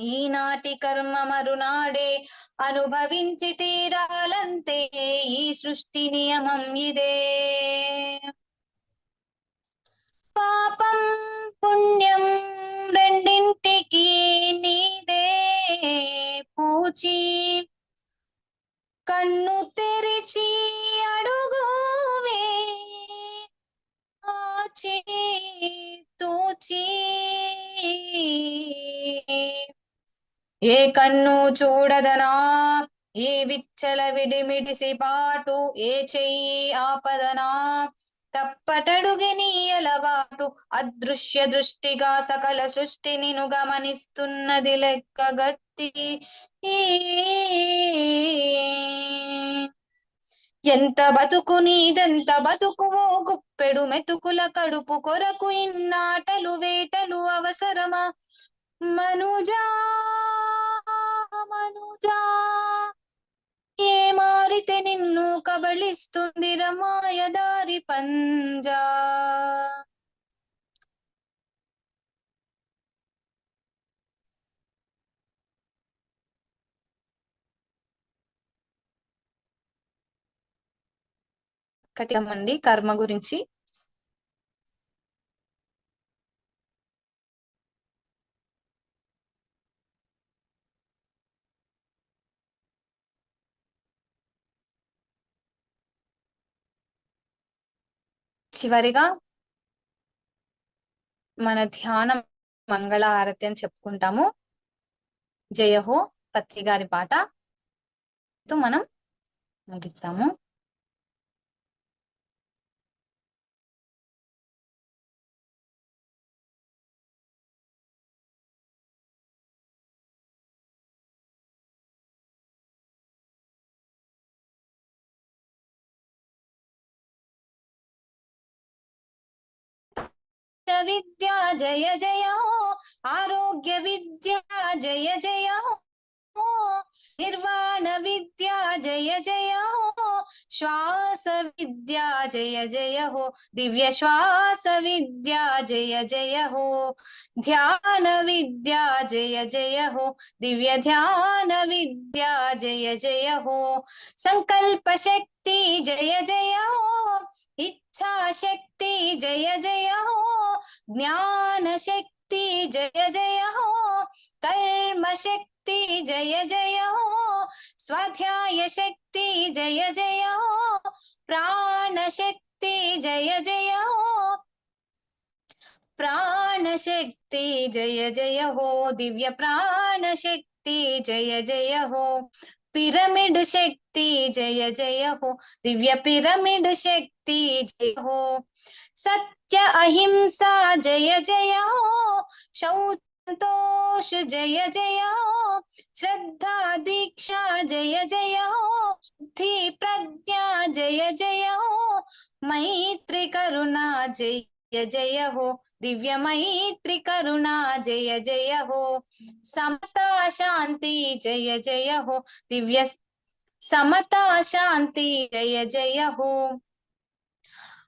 ఈనాటి కర్మ మరునాడే అనుభవించి తీరాలంతే ఈ సృష్టి నియమం ఇదే పాపం పుణ్యం రెండింటికి నీదే పూచి కన్ను తెరిచి అడుగువే ఆచి తూచి ఏ కన్ను చూడదనా ఏ విచ్చల విడిమిడిసి పాటు ఏ చెయ్యి ఆపదనా తప్పటడుగి నీ అలవాటు అదృశ్య దృష్టిగా సకల సృష్టి నిను గమనిస్తున్నది లెక్కగట్టి ఎంత బతుకు నీదెంత బతుకువో గుప్పెడు మెతుకుల కడుపు కొరకు ఇన్నాటలు వేటలు అవసరమా మనుజా మనుజా ఏ మారితే నిన్ను కబళిస్తుంది రమాయదారి పంజా కటిమండి కర్మ గురించి చివరిగా మన ధ్యానం మంగళ హారతి అని చెప్పుకుంటాము జయహో పత్రి గారి పాటతో మనం ముగిస్తాము విద్యా జయ జయ ఆరోగ్య విద్యా జయ జయ నిర్వాణ విద్యా జయ జయ శ్వాస విద్యా జయ జయ హో దివ్య శ్వాస విద్యా జయ జయ హో ధ్యాన విద్యా జయ జయ హో దివ్య ధ్యాన విద్యా జయ జయ హో సంకల్ప శక్తి జయ జయ హో इच्छा शक्ति जय जय हो ज्ञान शक्ति जय जय हो कर्म शक्ति जय जय हो स्वाध्याय शक्ति जय जय हो प्राण शक्ति जय जय हो प्राण शक्ति जय जय हो दिव्य प्राण शक्ति जय जय हो पिरामिड शक्ति जय जय हो दिव्य पिरामिड शक्ति जय हो सत्य अहिंसा जय जय हो संतोष जय जय हो श्रद्धा दीक्षा जय जय हो बुद्धि प्रज्ञा जय जय हो मैत्री करुणा जय जय जय हो, दिव्य मैत्री करुणा जय जय हो, समता शांति जय जय हो, दिव्य समता शांति जय जय हो,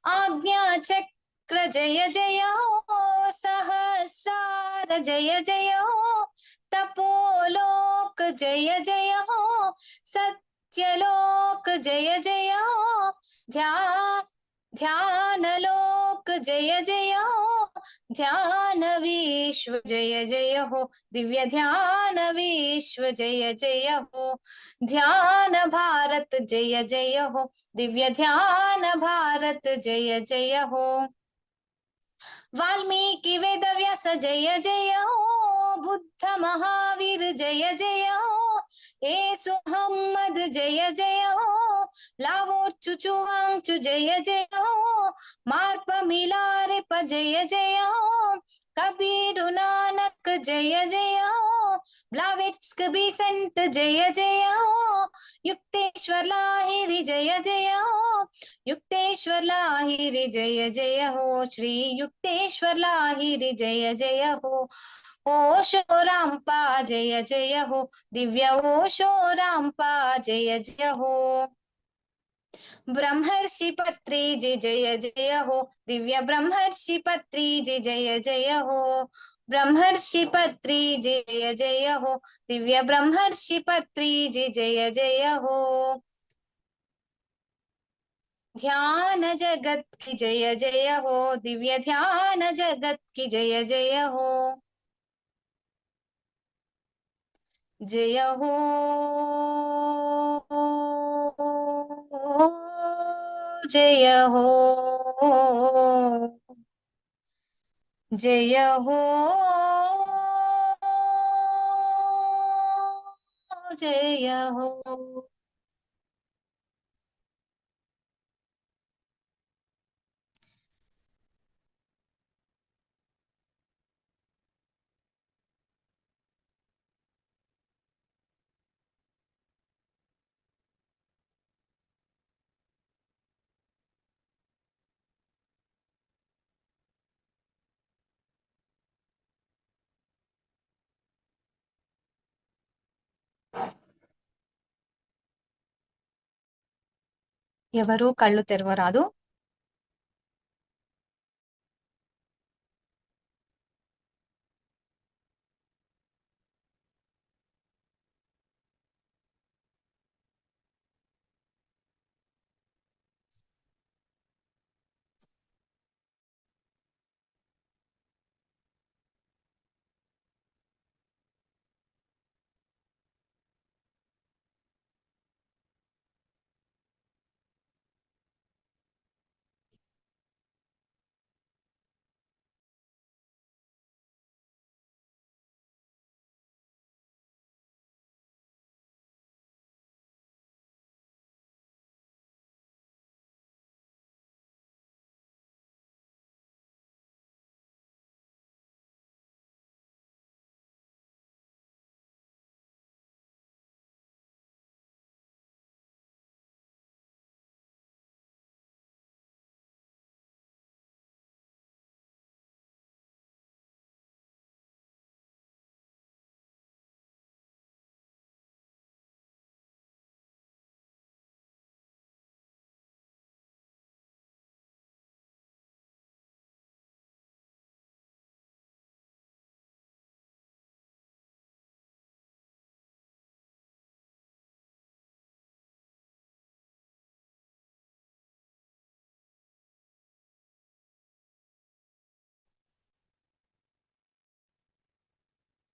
आज्ञा चक्र जय जय हो, सहस्रार जय जय हो, तपोलोक जय जय हो, सत्यलोक जय जय हो, ध्यान लोक जय जय हो, ध्यान विश्व जय जय हो, दिव्य ध्यान विश्व जय जय हो, ध्यान भारत जय जय हो, दिव्य ध्यान भारत जय जय हो, वाल्मीकि वेद व्यास जय जय हो, बुद्ध महावीर जय जय हो, येसु मोहम्मद जय जय हो, लावो चुचुवांचु जय जय हो, मार्प मिलारेप जय जय हो, कबीर नानक जय जय हो, ब्लावेट्स्क बीसेंट जय जय हो, युक्तेश्वर लाहिरी जय जय हो, युक्तेश्वर लाहिरी जय जय हो, श्री युक्तेश्वर लाहिरी जय जय हो, ओशो रामपा जय जय हो, दिव्य ओशो रामपा जय जय हो, ब्रह्मर्षि पत्री जय जय जय हो, दिव्य ब्रह्मर्षि पत्री जय जय जय हो, ब्रह्मर्षि पत्री जय जय हो, दिव्य ब्रह्मर्षि पत्री जय जय जय हो, ध्यान जगत की जय जय हो, दिव्य ध्यान जगत की जय जय हो, जय हो, जय हो, जय हो, जय हो. ఎవరు కళ్ళు తెరవరాదు.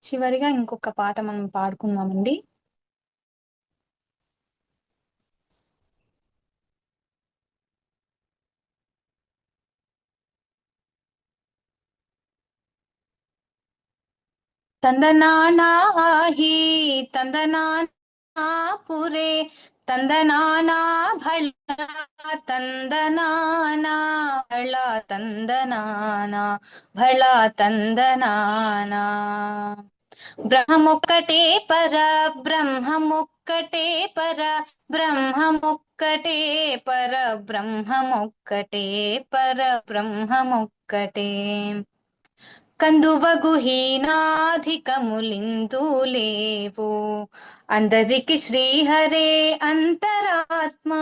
చివరిగా ఇంకొక పాట మనం పాడుకుందామండి. తందనానాహి తందనాపురే తందనానా భళ తందనానా భళ తందనానా భళ తందనానా బ్రహ్మమొక్కటే పర బ్రహ్మమొక్కటే పర బ్రహ్మమొక్కటే పర బ్రహ్మమొక్కటే పర బ్రహ్మమొక్కటే కందువగు హీనాధికములిందు లేవు అందరికి శ్రీహరే అంతరాత్మా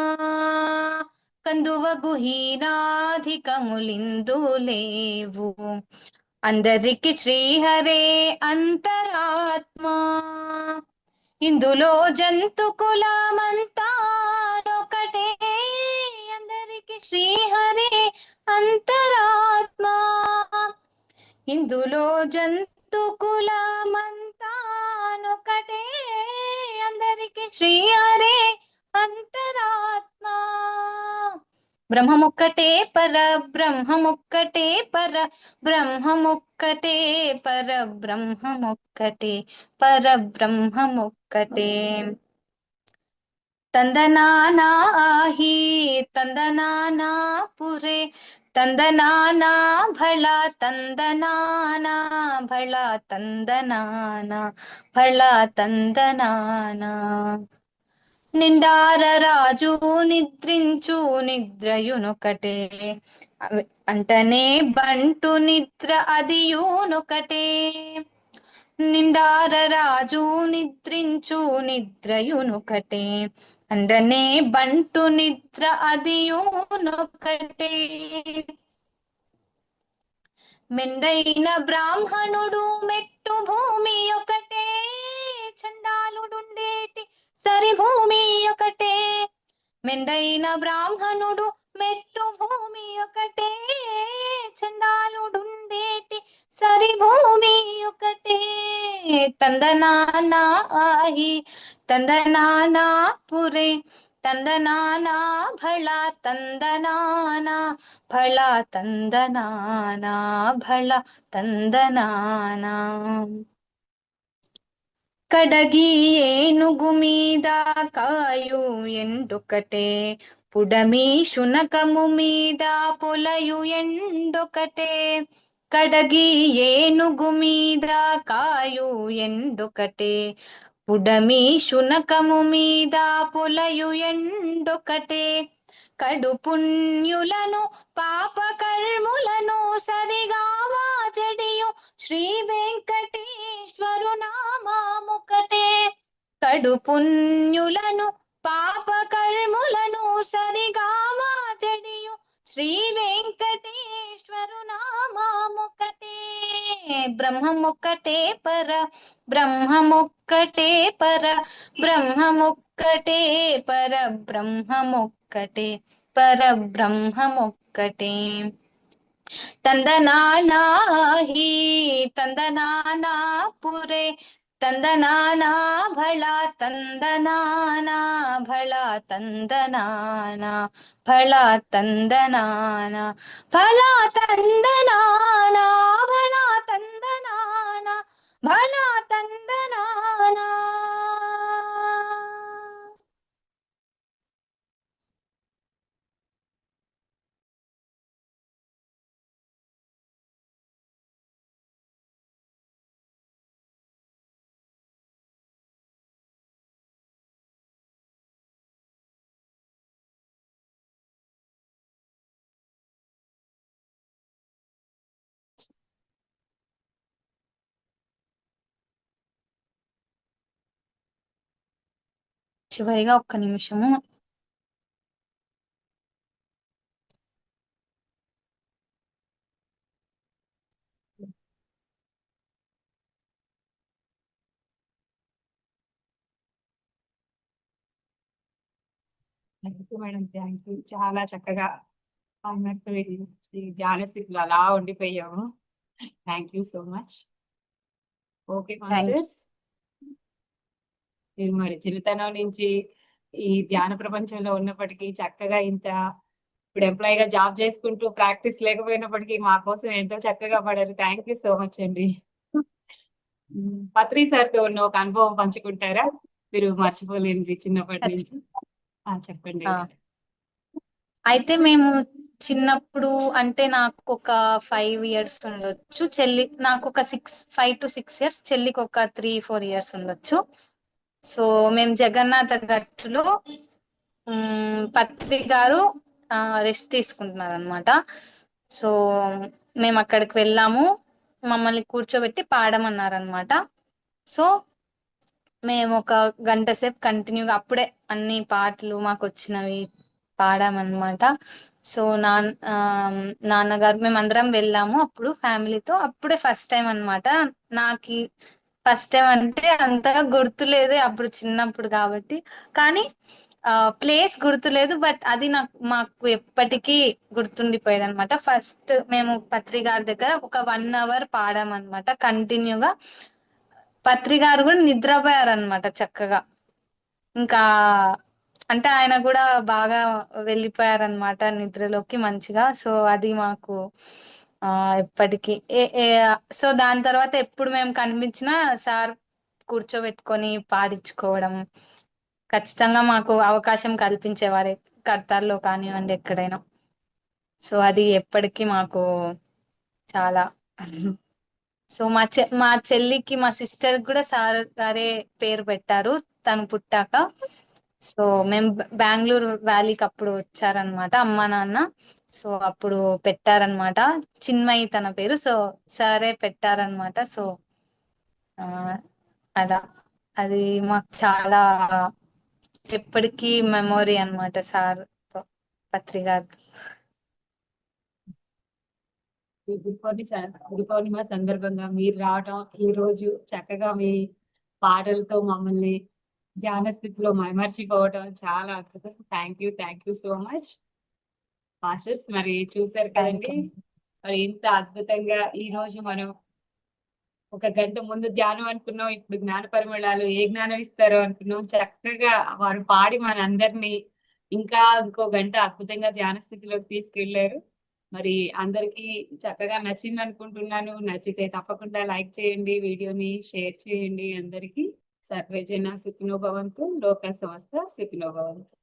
కందువగు హీనాధికములిందు లేవు అందరికి శ్రీహరే అంతరాత్మా ఇందులో జంతు కులమంతానొకటే అందరికి శ్రీహరే అంతరాత్మా ఇందులో జంతు కులమంతానొకటే అందరికి శ్రీహరే అంతరాత్మా బ్రహ్మమొక్కటే పర బ్రహ్మమొక్కటే పర బ్రహ్మమొక్కటే పర బ్రహ్మమొక్కటే పర బ్రహ్మమొక్కటే తందనానాహి తందనానా పురే తందనానా భళ తందనానా భళ తందనానా భళ తందనానా నిండార రాజు నిద్రించు నిద్రయునొకటే అంటనే బంటు నిద్ర అదియునొకటే నిండార రాజు నిద్రించు నిద్రయునొకటే అండనే బంటు నిద్ర అదియునొకటే మెండైన బ్రాహ్మణుడు మెట్టు భూమి ఒకటే చండాలుడుండేటి సరి భూమి ఒకటే మెండైన బ్రాహ్మణుడు మెట్టు భూమి ఒకటే చండాలుడుండేటి సరి భూమి ఒకటే తందనానా ఆహి తందనానా పురే తందనానా భళ తందనానా భళ తందనానా భళ తందనానా కడగి ఏనుగు మీద కాయు ఎండొకటే పుడమి శునకము మీద పొలయు ఎండొకటే కడగి ఏనుగు మీద కాయు ఎండొకటే పుడమి శునకము మీద పొలయు ఎండొకటే కడు పుణ్యులను పాప కర్ములను సరిగావా జడియు శ్రీ వెంకటేశ్వరు నామముకటే కడు పుణ్యులను పాప కర్ములను సరిగావా జడియు శ్రీ వెంకటేశ్వరు నామముకటే బ్రహ్మమొక్కటే పర బ్రహ్మమొక్కటే పర బ్రహ్మమొక్కటే పర బ్రహ్మమొక్కటే పర బ్రహ్మమొక్కటే తందనానాహి తందనానా పురే తందనానా భళ తందనానా భళ తందనానా భళ తందనానా భళ తందనానా భళ తందనానా భళ తందనానా చివరిగా ఒక్క నిమిషము thank you madam, thank you. చాలా చక్కగా అన్నట్టు ఈ ధ్యాన స్థితిలో అలా ఉండిపోయాము. Thank you so much. Okay masters, మీరు మరి చిన్నతనం నుంచి ఈ ధ్యాన ప్రపంచంలో ఉన్నప్పటికీ చక్కగా ఇంత ఇప్పుడు ఎంప్లాయీగా జాబ్ చేసుకుంటూ ప్రాక్టీస్ లేకపోయినప్పటికీ మా కోసం ఎంతో చక్కగా పడారు. థ్యాంక్ యూ సో మచ్ అండి. పత్రి సార్తో ఉన్న ఒక అనుభవం పంచుకుంటారా? మీరు మర్చిపోలేనిది చిన్నప్పటి నుంచి చెప్పండి. అయితే మేము చిన్నప్పుడు అంటే నాకు ఒక 5 years ఉండొచ్చు. నాకు ఒక 5 to 6 years, చెల్లికి ఒక 3-4 years ఉండొచ్చు. సో మేము జగన్నాథ గట్టులో పత్రి గారు రెస్ట్ తీసుకుంటున్నారు అనమాట. సో మేము అక్కడికి వెళ్ళాము, మమ్మల్ని కూర్చోబెట్టి పాడమన్నారు అనమాట. సో మేము ఒక గంట సేపు కంటిన్యూగా అప్పుడే అన్ని పాటలు మాకు వచ్చినవి పాడామన్నమాట. సో నాన్నగారు మేమందరం వెళ్ళాము అప్పుడు ఫ్యామిలీతో. అప్పుడే ఫస్ట్ టైం అన్నమాట. నాకు ఫస్ట్ టైం అంటే అంతగా గుర్తులేదు అప్పుడు, చిన్నప్పుడు కాబట్టి. కానీ ప్లేస్ గుర్తులేదు, బట్ అది మాకు ఎప్పటికీ గుర్తుండిపోయేది అనమాట. ఫస్ట్ మేము పత్రి గారి దగ్గర ఒక 1 hour పాడామన్నమాట కంటిన్యూగా. పత్రి గారు కూడా నిద్రపోయారనమాట చక్కగా. ఇంకా అంటే ఆయన కూడా బాగా వెళ్ళిపోయారనమాట నిద్రలోకి మంచిగా. సో అది మాకు ఎప్పటికీ సో దాని తర్వాత ఎప్పుడు మేము కనిపించినా సార్ కూర్చోబెట్టుకొని పాడించుకోవడం, ఖచ్చితంగా మాకు అవకాశం కల్పించేవారే, కర్తాల్లో కానివ్వండి ఎక్కడైనా. సో అది ఎప్పటికీ మాకు చాలా సో మా చెల్లికి, మా సిస్టర్ కూడా సార్ గారే పేరు పెట్టారు తను పుట్టాక. సో మేము బెంగళూరు వ్యాలీకి అప్పుడు వచ్చారనమాట అమ్మ నాన్న. సో అప్పుడు పెట్టారనమాట, చిన్మయి తన పేరు. సో సారే పెట్టారనమాట. సో అలా అది మాకు చాలా ఎప్పటికీ మెమొరీ అనమాట సార్ తో, పత్రి గారితో. ఈ గురు పౌర్ణిమ సందర్భంగా మీరు రావటం, ఈ రోజు చక్కగా మీ పాటలతో మమ్మల్ని ధ్యాన స్థితిలో మైమర్చిపోవటం చాలా అద్భుతం. Thank you so much masters. మరి చూసారు కదండి, మరి ఇంత అద్భుతంగా ఈ రోజు మనం ఒక గంట ముందు ధ్యానం అనుకున్నాం, ఇప్పుడు జ్ఞాన పరిమళాలు ఏ జ్ఞానం ఇస్తారో అనుకున్నాం. చక్కగా వారు పాడి మన అందరినీ ఇంకా ఇంకో గంట అద్భుతంగా ధ్యాన స్థితిలోకి తీసుకెళ్లారు. మరి అందరికీ చక్కగా నచ్చింది అనుకుంటున్నాను. నచ్చితే తప్పకుండా లైక్ చేయండి, వీడియోని షేర్ చేయండి. అందరికీ సర్వే జన సుఖినో భవంతు, లోక సమస్త సుఖినో భవంతు.